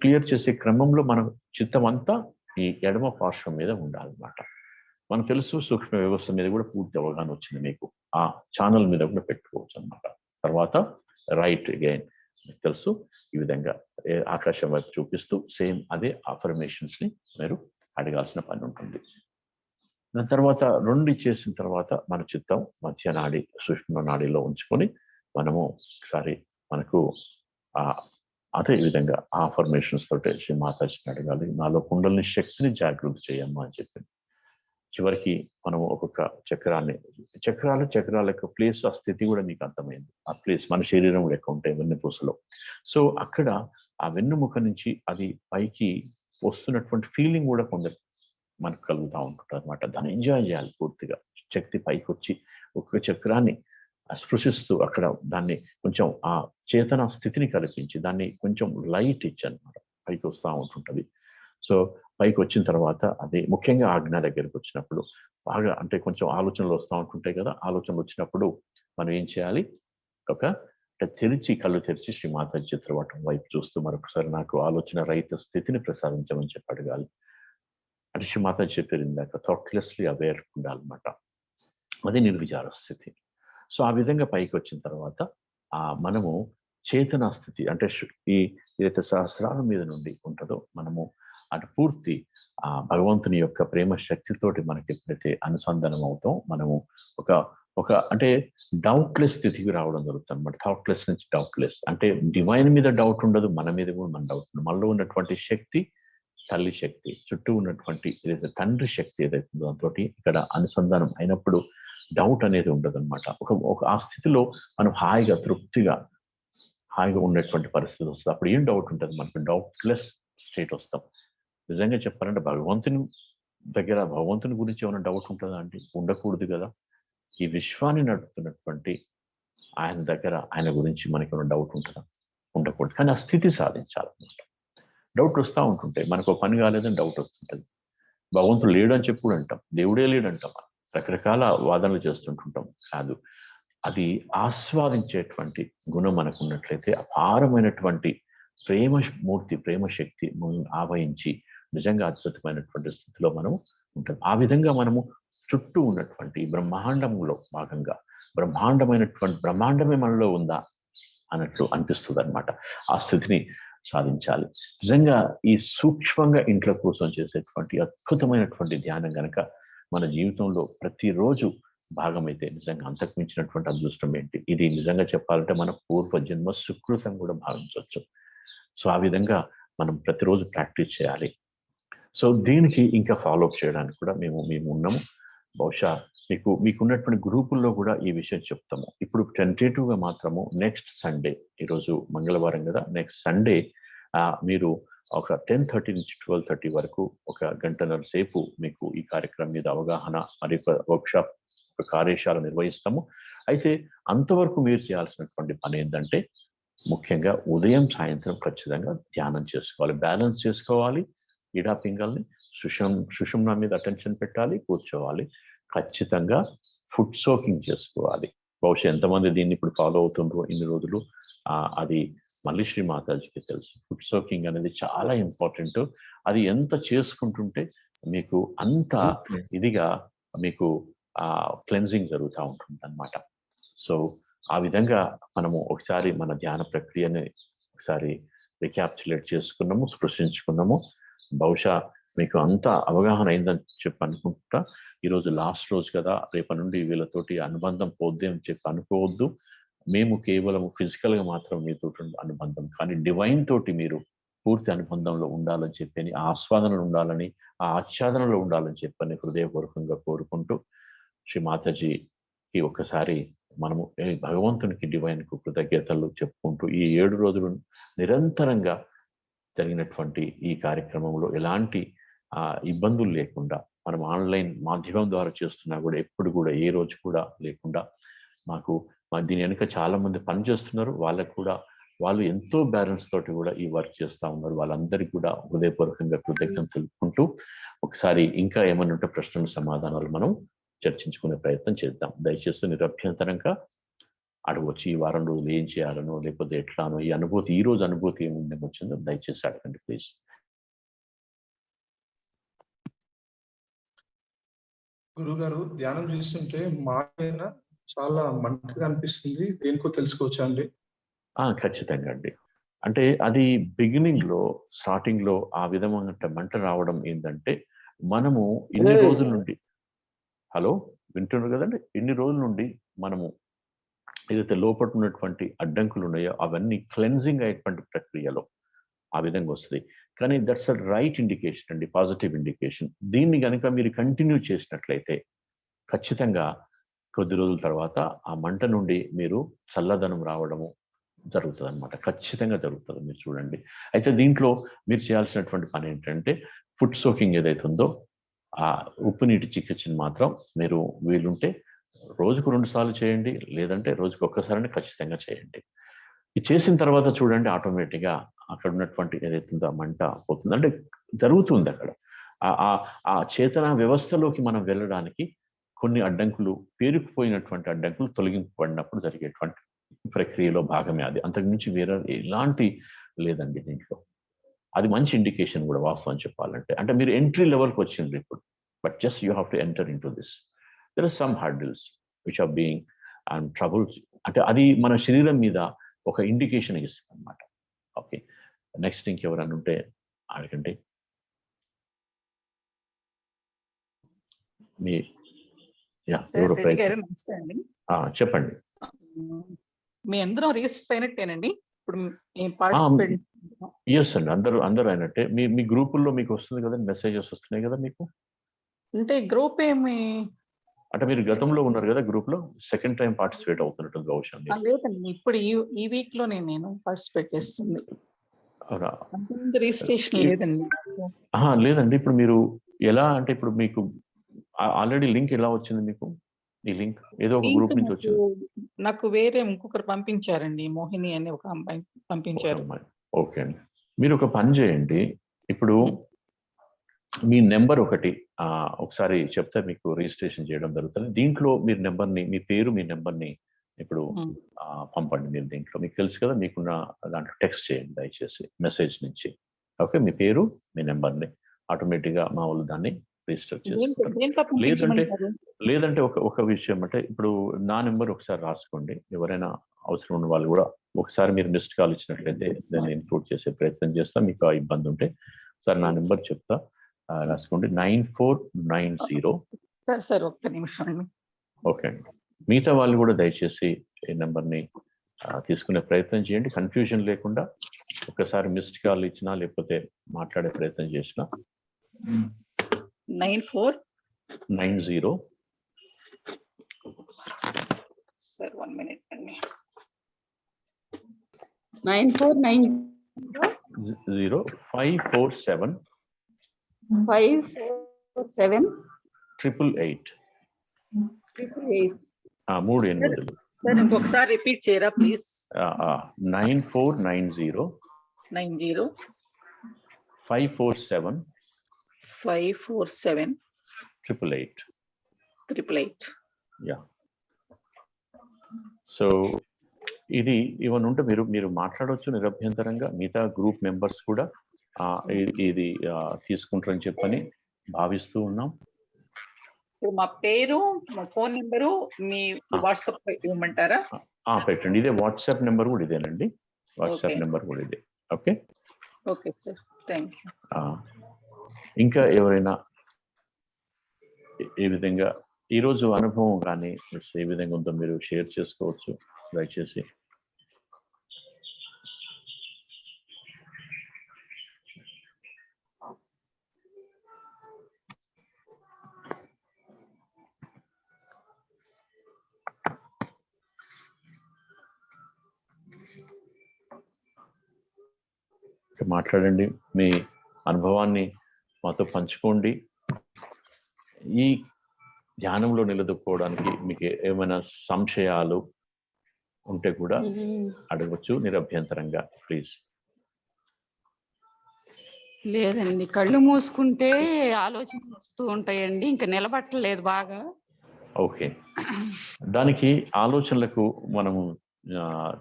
క్లియర్ చేసే క్రమంలో మన చిత్తం అంతా ఈ ఎడమ పార్శ్వం మీద ఉండాలన్నమాట. మనకు తెలుసు సూక్ష్మ వ్యవస్థ మీద కూడా పూర్తి అవగాహన వచ్చింది మీకు. ఆ ఛానల్ మీద కూడా పెట్టుకోవచ్చు అన్నమాట. తర్వాత రైట్ అగైన్ మీకు తెలుసు ఈ విధంగా ఆకాశం వైపు చూపిస్తూ సేమ్ అదే అఫర్మేషన్స్ని మీరు అడగాల్సిన పని ఉంటుంది. దాని తర్వాత 2 చేసిన తర్వాత మన చిత్తం మధ్య నాడి సూక్ష్మ నాడిలో ఉంచుకొని మనము ఒకసారి మనకు అదే విధంగా ఆ అఫర్మేషన్స్ తోటి శ్రీ మాతాజీని అడగాలి, నాలో కుండలిని శక్తిని జాగృతి చేయమ్మా అని చెప్పింది. చివరికి మనం ఒక్కొక్క చక్రాల యొక్క ప్లేస్, ఆ స్థితి కూడా మీకు అర్థమైంది. ఆ ప్లేస్ మన శరీరం లెక్క ఉంటాయి వెన్నుపూసలో. సో అక్కడ ఆ వెన్నుముక నుంచి అది పైకి వస్తున్నటువంటి ఫీలింగ్ కూడా కొందరు మనకు కలుగుతూ ఉంటుంటుంది అనమాట. దాన్ని ఎంజాయ్ చేయాలి పూర్తిగా. శక్తి పైకి వచ్చి ఒక్కొక్క చక్రాన్ని స్పృశిస్తూ అక్కడ దాన్ని కొంచెం ఆ చేతన స్థితిని కల్పించి దాన్ని కొంచెం లైట్ ఇచ్చి అనమాట పైకి వస్తూ ఉంటుంటుంది. సో పైకి వచ్చిన తర్వాత అది ముఖ్యంగా ఆజ్ఞ దగ్గరికి వచ్చినప్పుడు బాగా అంటే కొంచెం ఆలోచనలు వస్తూ ఉంటుంటాయి కదా. ఆలోచనలు వచ్చినప్పుడు మనం ఏం చేయాలి, కళ్ళు తెరిచి శ్రీ మాతాజీ చిత్రపటం వైపు చూస్తూ మరొకసారి నాకు ఆలోచన రహిత స్థితిని ప్రసాదించమని చెప్పి అడగాలి. అంటే శ్రీ మాతాజీ చెప్పారు ఇందాక, థాట్లెస్లీ అవేర్ ఉండాలన్నమాట. అది నిర్విచార స్థితి. సో ఆ విధంగా పైకి వచ్చిన తర్వాత మనము చేతనా స్థితి అంటే ఏదైతే సహస్రాల మీద నుండి ఉంటుందో మనము అటు పూర్తి భగవంతుని యొక్క ప్రేమ శక్తితోటి మనకి ఎప్పుడైతే అనుసంధానం అవుతాం, మనము ఒక అంటే డౌట్లెస్ స్థితికి రావడం జరుగుతుంది అనమాట. థాట్లెస్ నుంచి డౌట్లెస్ అంటే డివైన్ మీద డౌట్ ఉండదు, మన మీద కూడా మన డౌట్ ఉండదు. మనలో ఉన్నటువంటి శక్తి తల్లి శక్తి, చుట్టూ ఉన్నటువంటి ఏదైతే తండ్రి శక్తి ఏదైతే దాంతో ఇక్కడ అనుసంధానం అయినప్పుడు డౌట్ అనేది ఉండదు అనమాట. ఒక ఆ స్థితిలో మనం తృప్తిగా ఉన్నటువంటి పరిస్థితి వస్తుంది. అప్పుడు ఏం డౌట్ ఉంటుంది, మనకు డౌట్లెస్ స్టేట్ వస్తాం. నిజంగా చెప్పాలంటే భగవంతుని గురించి ఏమైనా డౌట్ ఉంటుందా అంటే ఉండకూడదు కదా. ఈ విశ్వాన్ని నడుపుతున్నటువంటి ఆయన దగ్గర ఆయన గురించి మనకి ఏమైనా డౌట్ ఉంటుందా? ఉండకూడదు. కానీ ఆ స్థితి సాధించాలన్నమాట. డౌట్ వస్తూ ఉంటుంటాయి, మనకు పని కాలేదని డౌట్ వస్తుంటుంది. భగవంతుడు లేడు అని చెప్పి కూడా అంటాం, దేవుడే లేడు అంటాం, రకరకాల వాదనలు చేస్తుంటుంటాం. కాదు, అది ఆస్వాదించేటువంటి గుణం మనకు ఉన్నట్లయితే అపారమైనటువంటి ప్రేమ శక్తి ఆవహించి నిజంగా అద్భుతమైనటువంటి స్థితిలో మనం ఉంటాం. ఆ విధంగా మనము చుట్టూ ఉన్నటువంటి బ్రహ్మాండంలో భాగంగా బ్రహ్మాండమే మనలో ఉందా అన్నట్లు అనిపిస్తుంది అనమాట. ఆ స్థితిని సాధించాలి. నిజంగా ఈ సూక్ష్మంగా ఇంట్లో కోసం చేసేటువంటి అద్భుతమైనటువంటి ధ్యానం కనుక మన జీవితంలో ప్రతిరోజు భాగమైతే నిజంగా అంతకు మించినటువంటి అదృష్టం ఏంటి. ఇది నిజంగా చెప్పాలంటే మన పూర్వజన్మ సుకృతం కూడా భావించవచ్చు. సో ఆ విధంగా మనం ప్రతిరోజు ప్రాక్టీస్ చేయాలి. సో దీనికి ఇంకా ఫాలోఅప్ చేయడానికి కూడా మేము ఉన్నాము. బహుశా మీకున్నటువంటి గ్రూపుల్లో కూడా ఈ విషయం చెప్తాము. ఇప్పుడు టెంటేటివ్గా మాత్రము నెక్స్ట్ సండే, ఈరోజు మంగళవారం కదా, నెక్స్ట్ సండే మీరు ఒక 10:30 నుంచి 12:30 వరకు ఒక గంటన్నర సేపు మీకు ఈ కార్యక్రమం మీద అవగాహన మరియు వర్క్షాప్ కార్యశాల నిర్వహిస్తాము. అయితే అంతవరకు మీరు చేయాల్సినటువంటి పని ఏంటంటే ముఖ్యంగా ఉదయం సాయంత్రం ఖచ్చితంగా ధ్యానం చేసుకోవాలి, బ్యాలెన్స్ చేసుకోవాలి. ఇడా పింగల్ని సుషుమ్నా మీద అటెన్షన్ పెట్టాలి, కూర్చోవాలి. ఖచ్చితంగా ఫుడ్ సోకింగ్ చేసుకోవాలి. బహుశా ఎంతమంది దీన్ని ఇప్పుడు ఫాలో అవుతుండ్రో ఇన్ని రోజులు, అది మళ్ళీ శ్రీ మాతాజీకి తెలుసు. ఫుడ్ సోకింగ్ అనేది చాలా ఇంపార్టెంట్. అది ఎంత చేసుకుంటుంటే మీకు అంత ఇదిగా మీకు క్లెన్జింగ్ జరుగుతూ ఉంటుంది అన్నమాట. సో ఆ విధంగా మనము ఒకసారి మన ధ్యాన ప్రక్రియని ఒకసారి రిక్యాప్చులేట్ చేసుకున్నాము, స్పృశించుకున్నాము. బహుశా మీకు అంతా అవగాహన అయిందని చెప్పి అనుకుంటా. ఈరోజు లాస్ట్ రోజు కదా, రేపటి నుండి వీళ్ళతోటి అనుబంధం పోద్ది అని చెప్పి అనుకోవద్దు. మేము కేవలం ఫిజికల్గా మాత్రం మీతో అనుబంధం, కానీ డివైన్ తోటి మీరు పూర్తి అనుబంధంలో ఉండాలని చెప్పని, ఆ ఆస్వాదనలు ఉండాలని, ఆ ఆచ్ఛాదనలో ఉండాలని చెప్పని హృదయపూర్వకంగా కోరుకుంటూ, శ్రీ మాతాజీకి ఒక్కసారి మనము భగవంతునికి డివైన్కు కృతజ్ఞతలు చెప్పుకుంటూ ఈ 7 రోజులు నిరంతరంగా జరిగినటువంటి ఈ కార్యక్రమంలో ఎలాంటి ఇబ్బందులు లేకుండా, మనం ఆన్లైన్ మాధ్యమం ద్వారా చేస్తున్నా కూడా ఎప్పుడు కూడా ఏ రోజు కూడా లేకుండా మాకు దీని వెనుక చాలా మంది పనిచేస్తున్నారు. వాళ్ళకు కూడా వాళ్ళు ఎంతో బ్యాలెన్స్ తోటి కూడా ఈ వర్క్ చేస్తూ ఉన్నారు. వాళ్ళందరికీ కూడా హృదయపూర్వకంగా కృతజ్ఞతలు తెలుపుకుంటూ ఒకసారి ఇంకా ఏమైనా ఉంటే ప్రశ్నలు సమాధానాలు మనం చర్చించుకునే ప్రయత్నం చేద్దాం. దయచేసి నిరభ్యంతరంగా అడగవచ్చు. ఈ వారం రోజులు ఏం చేయాలనో లేకపోతే ఎట్లానో ఈ అనుభూతి, ఈ రోజు అనుభూతి ఏముంది వచ్చిందో దయచేసి అడగండి ప్లీజ్. గురుగారు, ధ్యానం చేస్తుంటే మాట చాలా మంటగా అనిపిస్తుంది, దేనికో తెలుసుకోవచ్చా అండి? ఖచ్చితంగా అండి. అంటే అది బిగినింగ్ లో, స్టార్టింగ్ లో ఆ విధమైన మంట రావడం ఏంటంటే, మనము ఇన్ని రోజుల నుండి హలో వింటున్నారు కదండి, ఇన్ని రోజుల నుండి మనము ఏదైతే లోపల ఉన్నటువంటి అడ్డంకులు ఉన్నాయో అవన్నీ క్లెన్జింగ్ అయ్యేటువంటి ప్రక్రియలో ఆ విధంగా వస్తుంది. కానీ దట్స్ అ రైట్ ఇండికేషన్ అండి, పాజిటివ్ ఇండికేషన్. దీన్ని కనుక మీరు కంటిన్యూ చేసినట్లయితే ఖచ్చితంగా కొద్ది రోజుల తర్వాత ఆ మంట నుండి మీరు చల్లదనం రావడము జరుగుతుంది అనమాట. ఖచ్చితంగా జరుగుతుంది, మీరు చూడండి. అయితే దీంట్లో మీరు చేయాల్సినటువంటి పని ఏంటంటే, ఫుడ్ సోకింగ్ ఏదైతే ఉందో ఆ ఉప్పు నీటి చికిత్సను మాత్రం మీరు వీలుంటే రోజుకు 2 సార్లు చేయండి, లేదంటే రోజుకు ఒక్కసారి ఖచ్చితంగా చేయండి. ఇది చేసిన తర్వాత చూడండి ఆటోమేటిక్గా అక్కడ ఉన్నటువంటి ఏదైతే ఉందో మంట పోతుంది. అంటే జరుగుతుంది అక్కడ ఆ చేతన వ్యవస్థలోకి మనం వెళ్ళడానికి కొన్ని అడ్డంకులు, పేరుకుపోయినటువంటి అడ్డంకులు తొలగింపబడినప్పుడు జరిగేటువంటి ప్రక్రియలో భాగమే అది. అంతకుమించి వేరే ఎలాంటి లేదండి దీంట్లో. అది మంచి ఇండికేషన్ కూడా వాస్తవం చెప్పాలంటే. అంటే మీరు ఎంట్రీ లెవెల్కి వచ్చిండ్రు ఇప్పుడు, but just you have to enter into this. There are some hurdles which are being and troubles. అంటే అది మన శరీరం మీద ఒక ఇండికేషన్ ఇస్తుంది అనమాట. ఓకే, నెక్స్ట్ ఇంకెవరన్నా ఉంటే అడగండి. మీ ఎవరో చెప్పండి. మీ అందరం రిజిస్టర్ అయినట్టేనండి ఇప్పుడు? ఎస్ అండి, అందరూ అయినట్టే. మీ గ్రూపుల్లో మీకు వస్తుంది కదా, మెసేజెస్ వస్తున్నాయి కదా మీకు. అంటే గ్రూప్ ఏమి అంటే మీరు గతంలో ఉన్నారు కదా గ్రూప్ లో, సెకండ్ టైం పార్టిసిపేట్ అవుతున్నట్టు బహుశా. లేదండి, ఇప్పుడు ఈ వీక్ లో నేను పార్టిసిపేట్ చేస్తుంది. రిజిస్ట్రేషన్ లేదండి. లేదండి, ఇప్పుడు మీరు ఎలా అంటే, ఇప్పుడు మీకు ఆల్రెడీ లింక్ ఎలా వచ్చింది మీకు? ఈ లింక్ ఏదో ఒక గ్రూప్ నుంచి వచ్చింది. నాకు వేరే ఇంకొకరు పంపించారండి, మోహిని అని ఒక అమ్మాయి పంపించారు. ఓకే అండి, మీరు ఒక పని చేయండి. ఇప్పుడు మీ నెంబర్ ఒకసారి చెప్తే మీకు రిజిస్ట్రేషన్ చేయడం జరుగుతుంది. దీంట్లో మీరు నెంబర్ని, మీ పేరు, మీ నెంబర్ని ఇప్పుడు పంపండి. మీరు దీంట్లో మీకు తెలుసు కదా, మీకున్న దాంట్లో టెక్స్ట్ చేయండి దయచేసి మెసేజ్ నుంచి. ఓకే, మీ పేరు, మీ నెంబర్ని ఆటోమేటిక్గా మా వాళ్ళు దాన్ని రిజిస్టర్ చేసుకుంటారు. లేదంటే ఒక విషయం అంటే, ఇప్పుడు నా నెంబర్ ఒకసారి రాసుకోండి. ఎవరైనా అవసరం ఉన్న వాళ్ళు కూడా ఒకసారి మీరు మిస్డ్ కాల్ ఇచ్చినట్లయితే దాన్ని ఇంక్లూడ్ చేసే ప్రయత్నం చేస్తా. మీకు ఆ ఇబ్బంది ఉంటే ఒకసారి నా నెంబర్ చెప్తా, రాసుకోండి. 9490. సార్ ఒక్క నిమిషం. ఓకే అండి, మిగతా వాళ్ళు కూడా దయచేసి ఈ నెంబర్ని తీసుకునే ప్రయత్నం చేయండి, కన్ఫ్యూజన్ లేకుండా. ఒకసారి మిస్డ్ కాల్ ఇచ్చినా లేకపోతే మాట్లాడే ప్రయత్నం చేసినా. 9490. సార్ 1 minute అండి. 9490 547 547 888. 888. సార్ ఇంకొకసారి రిపీట్ చేయరా ప్లీజ్? 9490 547 888. యా. సో ఇది ఇవన్నీ ఉంటే మీరు మాట్లాడవచ్చు నిరభ్యంతరంగా. మిగతా గ్రూప్ మెంబర్స్ కూడా ఇది తీసుకుంటారని చెప్పని భావిస్తూ ఉన్నాం. మా పేరు, మా ఫోన్ నెంబరు మీ వాట్సాప్ ఇవ్వమంటారా? పెట్టండి. ఇదే వాట్సాప్ నెంబర్ కూడా ఇదేనండి. వాట్సాప్ నెంబర్ కూడా ఇదే. Okay okay sir, thank you. ఇంకా ఎవరైనా ఈ విధంగా ఈరోజు అనుభవం కానీ ఏ విధంగా ఉందో మీరు షేర్ చేసుకోవచ్చు. దయచేసి. మాట్లాడండి, మీ అనుభవాన్ని మాతో పంచుకోండి. ఈ ధ్యానంలో నిలదొక్కుకోవడానికి మీకు ఏమైనా సంశయాలు ఉంటే కూడా అడగవచ్చు నిరభ్యంతరంగా, ప్లీజ్. లేదండి, కళ్ళు మూసుకుంటే ఆలోచనలు వస్తూ ఉంటాయండి, ఇంకా నిలబట్టలేదు బాగా. ఓకే, దానికి ఆలోచనలకు మనము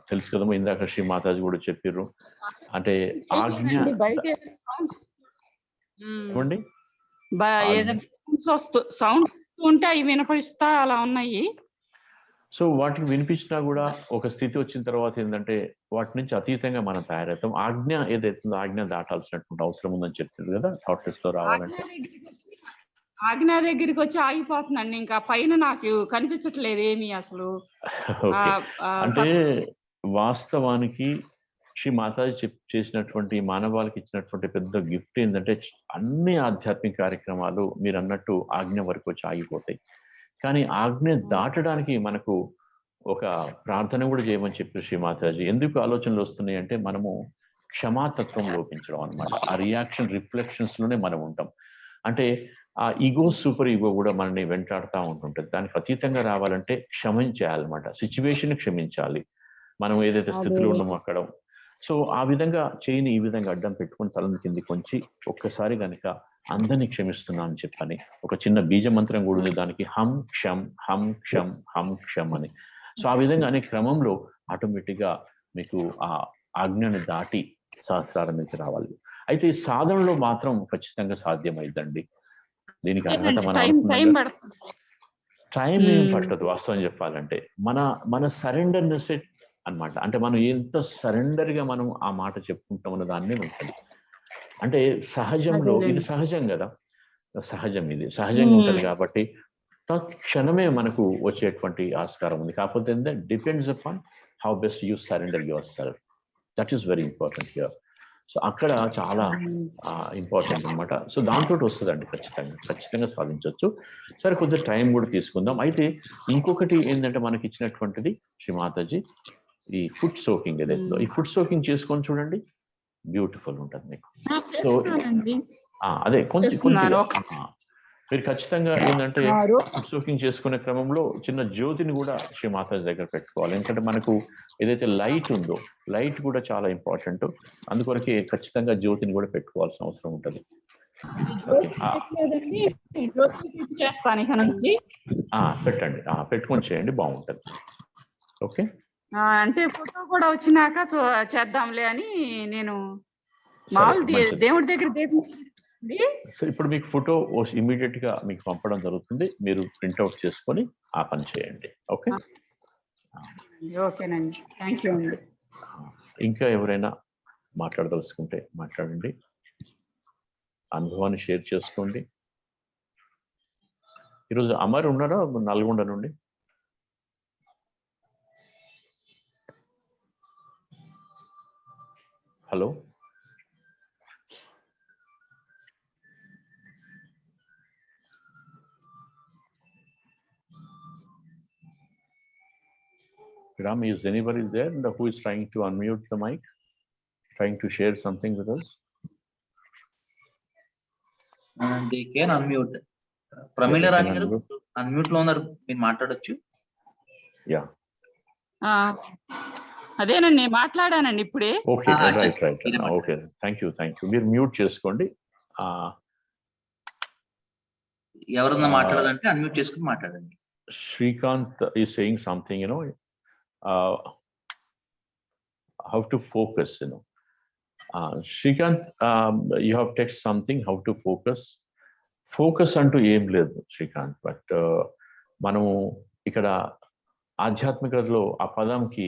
తెలుసు కదమ్మా, ఇందాక శ్రీ మాతాజీ కూడా చెప్పారు, అంటే ఆజ్ఞ ఏదండి సౌండ్ ఉంటే అవి వినిపిస్తా అలా ఉన్నాయి. సో వాటికి వినిపించినా కూడా ఒక స్థితి వచ్చిన తర్వాత ఏంటంటే వాటి నుంచి అతీతంగా మనం తయారవుతాం. ఆజ్ఞ ఏదైతుందో ఆజ్ఞ దాటాల్సినటువంటి అవసరం ఉందని చెప్తుంది కదా థాట్లెస్ లో రావాలంటే. ఆజ్ఞ దగ్గరికి వచ్చి ఆగిపోతుందండి, ఇంకా పైన నాకు కనిపించట్లేదు ఏమి అసలు. అంటే వాస్తవానికి శ్రీ మాతాజీ చేసినటువంటి మానవాళికి ఇచ్చినటువంటి పెద్ద గిఫ్ట్ ఏంటంటే అన్ని ఆధ్యాత్మిక కార్యక్రమాలు మీరు అన్నట్టు ఆజ్ఞ వరకు వచ్చి ఆగిపోతాయి. కానీ ఆజ్ఞ దాటడానికి మనకు ఒక ప్రార్థన కూడా చేయమని చెప్పారు శ్రీ మాతాజీ. ఎందుకు ఆలోచనలు వస్తున్నాయి అంటే మనము క్షమాతత్వం లోపించడం అనమాట. ఆ రియాక్షన్ రిఫ్లెక్షన్స్ లోనే మనం ఉంటాం. అంటే ఆ ఈగో సూపర్ ఈగో కూడా మనల్ని వెంటాడుతూ ఉంటుంటుంది. దానికి అతీతంగా రావాలంటే క్షమించాలన్నమాట. సిచ్యువేషన్ క్షమించాలి, మనం ఏదైతే స్థితిలో ఉన్నామో అక్కడ. సో ఆ విధంగా చేయని ఈ విధంగా అడ్డం పెట్టుకుని తలని కిందికి వచ్చి ఒక్కసారి కనుక అందరినీ క్షమిస్తున్నా అని చెప్పని ఒక చిన్న బీజ మంత్రం కూడా ఉంది దానికి, హం క్షం హం క్షం హం క్షం అని. సో ఆ విధంగా అనే క్రమంలో ఆటోమేటిక్గా మీకు ఆ ఆజ్ఞని దాటి సహస్రారం నుంచి రావాలి. అయితే ఈ సాధనలో మాత్రం ఖచ్చితంగా సాధ్యమైందండి. దీనికి అర్హత మనం టైం ఏం పట్టదు వాస్తవం చెప్పాలంటే. మన సరెండర్నెస్ అన్నమాట. అంటే మనం ఎంత సరెండర్గా మనం ఆ మాట చెప్పుకుంటాం అన్న దాన్నే ఉంటుంది. అంటే సహజంలో ఇది సహజం కదా, సహజం ఇది సహజంగా ఉంటుంది కాబట్టి తత్క్షణమే మనకు వచ్చేటువంటి ఆస్కారం ఉంది. కాకపోతే depends upon how best you surrender your self. That is very important here. So అక్కడ చాలా ఇంపార్టెంట్ అనమాట. సో దాంతో వస్తుందండి, ఖచ్చితంగా సాధించవచ్చు. సరే, కొద్దిగా టైం కూడా తీసుకుందాం. అయితే ఇంకొకటి ఏంటంటే మనకి ఇచ్చినటువంటిది శ్రీ మాతాజీ ఈ ఫుడ్ సోకింగ్ ఏదైతుందో, ఈ ఫుడ్ సోకింగ్ చేసుకొని చూడండి, బ్యూటిఫుల్ ఉంటుంది మీకు. సో అదే కొద్దిగా మీరు ఖచ్చితంగా ఏంటంటే ఫుడ్ సోకింగ్ చేసుకునే క్రమంలో చిన్న జ్యోతిని కూడా శ్రీ మాతాజీ దగ్గర పెట్టుకోవాలి. ఎందుకంటే మనకు ఏదైతే లైట్ ఉందో లైట్ కూడా చాలా ఇంపార్టెంట్. అందుకొరకే ఖచ్చితంగా జ్యోతిని కూడా పెట్టుకోవాల్సిన అవసరం ఉంటుంది. పెట్టండి, పెట్టుకొని చేయండి, బాగుంటుంది. ఓకే, అంటే ఫోటో కూడా వచ్చినాక చేద్దాంలే అని నేను మామూలు దేవుడి దగ్గర ఇప్పుడు మీకు ఫోటో ఇమీడియట్ గా మీకు పంపడం జరుగుతుంది. మీరు ప్రింట్అవుట్ చేసుకొని ఆ పని చేయండి. ఓకే, ఓకేనండి, థ్యాంక్ యూ అండి. ఇంకా ఎవరైనా మాట్లాడదలుచుకుంటే మాట్లాడండి, అనుభవాన్ని షేర్ చేసుకోండి. ఈరోజు అమర్ ఉన్నారా నల్గొండ నుండి? Hello, Ram, is anybody there who is trying to unmute the mic, trying to share something with us? They can unmute. Pramila Rani garu unmute lo unnaru, మీరు మాట్లాడొచ్చు. యా, అదేనండి మాట్లాడానండి ఇప్పుడే. Okay, right. Okay, thank you. మీరు mute చేసుకోండి. ఎవరన్నా మాట్లాడాలంటే unmute చేసుకుని మాట్లాడండి. Srikanth is saying something, how to focus, Srikanth, you have text something, how to focus అంటూ ఏం లేదు శ్రీకాంత్. బట్ మనము ఇక్కడ ఆధ్యాత్మికతలో ఆ పదంకి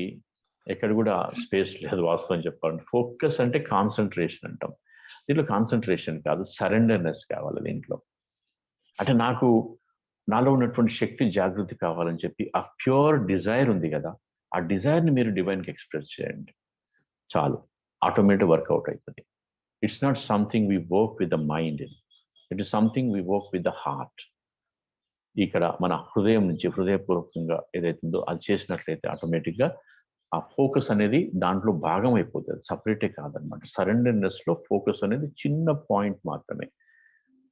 ఎక్కడ కూడా స్పేస్ లేదు వాస్తవం చెప్పాలంటే. ఫోకస్ అంటే కాన్సన్ట్రేషన్ అంటాం. దీంట్లో కాన్సన్ట్రేషన్ కాదు, సరెండర్నెస్ కావాలి దీంట్లో. అంటే నాలో ఉన్నటువంటి శక్తి జాగృతి కావాలని చెప్పి ఆ ప్యూర్ డిజైర్ ఉంది కదా, ఆ డిజైర్ని మీరు డివైన్కి ఎక్స్ప్రెస్ చేయండి, చాలు, ఆటోమేటిక్ వర్కౌట్ అవుతుంది. It's not something we work with the mind, it is something we work with the heart. ఇక్కడ మన హృదయం నుంచి హృదయపూర్వకంగా ఏదైతుందో అది చేసినట్లయితే ఆటోమేటిక్గా ఆ ఫోకస్ అనేది దాంట్లో భాగం అయిపోతుంది, సపరేటే కాదనమాట. సరెండర్నెస్లో ఫోకస్ అనేది చిన్న పాయింట్ మాత్రమే.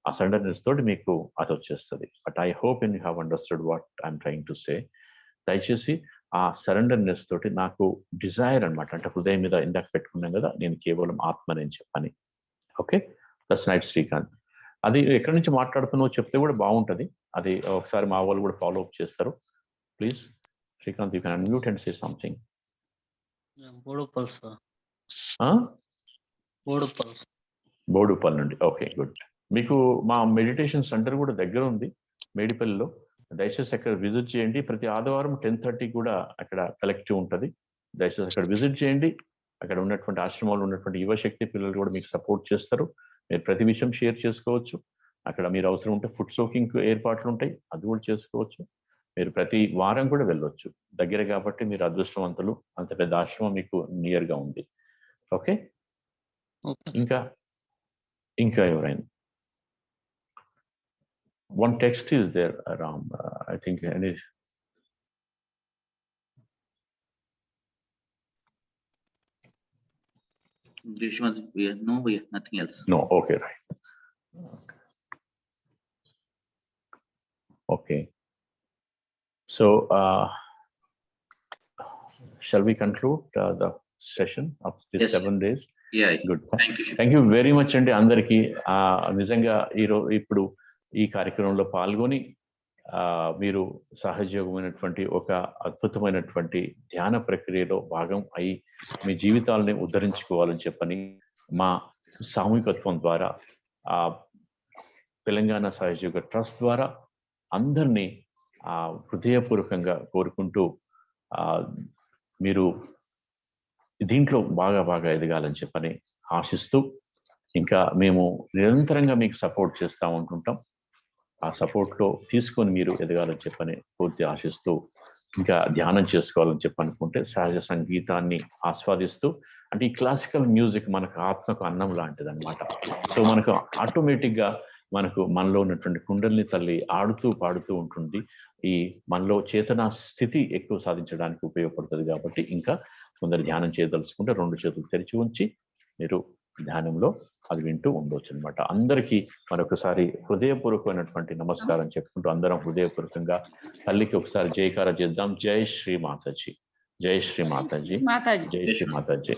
ఆ సరెండర్నెస్ తోటి మీకు అది వచ్చేస్తుంది. But I hope you have understood what I'm trying to say. దయచేసి ఆ సరెండర్నెస్ తోటి నాకు డిజైర్ అనమాట, అంటే హృదయం మీద ఇందాక పెట్టుకున్నాం కదా, నేను కేవలం ఆత్మని చెప్పని. Okay, that's night Srikanth. అది ఎక్కడి నుంచి మాట్లాడుతున్నావో చెప్తే కూడా బాగుంటుంది. అది ఒకసారి మా వాళ్ళు కూడా ఫాలో అప్ చేస్తారు. Please Srikanth, you can unmute and say something. Boduppal sir. Boduppal నుండి. Okay, good. మీకు మా మెడిటేషన్ సెంటర్ కూడా దగ్గర ఉంది మేడిపల్లిలో. దయచేసి అక్కడ విజిట్ చేయండి. ప్రతి ఆదివారం 10:30 కూడా అక్కడ కలెక్టివ్ ఉంటుంది. దయచేసి అక్కడ విజిట్ చేయండి. అక్కడ ఉన్నటువంటి ఆశ్రమాలు ఉన్నటువంటి యువశక్తి పిల్లలు కూడా మీకు సపోర్ట్ చేస్తారు. మీరు ప్రతి విషయం షేర్ చేసుకోవచ్చు. అక్కడ మీరు అవసరం ఉంటే ఫుడ్ సోకింగ్ ఏర్పాట్లు ఉంటాయి, అది కూడా చేసుకోవచ్చు. మీరు ప్రతి వారం కూడా వెళ్ళొచ్చు, దగ్గర కాబట్టి మీరు అదృష్టవంతులు. అంత పెద్ద ఆశ్రమం మీకు నియర్గా ఉంది. ఓకే, ఇంకా ఎవరైనా? One text is there around, I think any. No, nothing else. No, okay, right. Okay. So, shall we conclude the session of these Yes. 7 days? Yeah. Good. Thank you very much అండి అందరికీ. నిజంగా ఇప్పుడు ఈ కార్యక్రమంలో పాల్గొని మీరు సహజీవమైనటువంటి ఒక అద్భుతమైనటువంటి ధ్యాన ప్రక్రియలో భాగం అయి మీ జీవితాలని ఉద్ధరించుకోవాలని చెప్పని మా సామూహికత్వం ద్వారా తెలంగాణ సహజయోగ ట్రస్ట్ ద్వారా అందరినీ హృదయపూర్వకంగా కోరుకుంటూ మీరు దీంట్లో బాగా ఎదగాలని చెప్పని ఆశిస్తూ, ఇంకా మేము నిరంతరంగా మీకు సపోర్ట్ చేస్తూ ఉంటుంటాం. ఆ సపోర్ట్లో తీసుకొని మీరు ఎదగాలని చెప్పని పూర్తి ఆశిస్తూ, ఇంకా ధ్యానం చేసుకోవాలని చెప్పనుకుంటే సహజ సంగీతాన్ని ఆస్వాదిస్తూ, అంటే ఈ క్లాసికల్ మ్యూజిక్ మనకు ఆత్మకు అన్నం లాంటిది అనమాట. సో మనకు ఆటోమేటిక్గా మనలో ఉన్నటువంటి కుండల్ని తల్లి ఆడుతూ పాడుతూ ఉంటుంది. ఈ మనలో చేతనా స్థితి ఎక్కువ సాధించడానికి ఉపయోగపడుతుంది. కాబట్టి ఇంకా కొందరు ధ్యానం చేయదలుచుకుంటే 2 చేతులు తెరిచి ఉంచి మీరు ధ్యానంలో అది వింటూ ఉండవచ్చు అనమాట. అందరికీ మరొకసారి హృదయపూర్వకమైనటువంటి నమస్కారం చెప్పుకుంటూ అందరం హృదయపూర్వకంగా తల్లికి ఒకసారి జయకార చేద్దాం. జై శ్రీ మాతాజీ, జై శ్రీ మాతాజీ, జై శ్రీ మాతాజీ.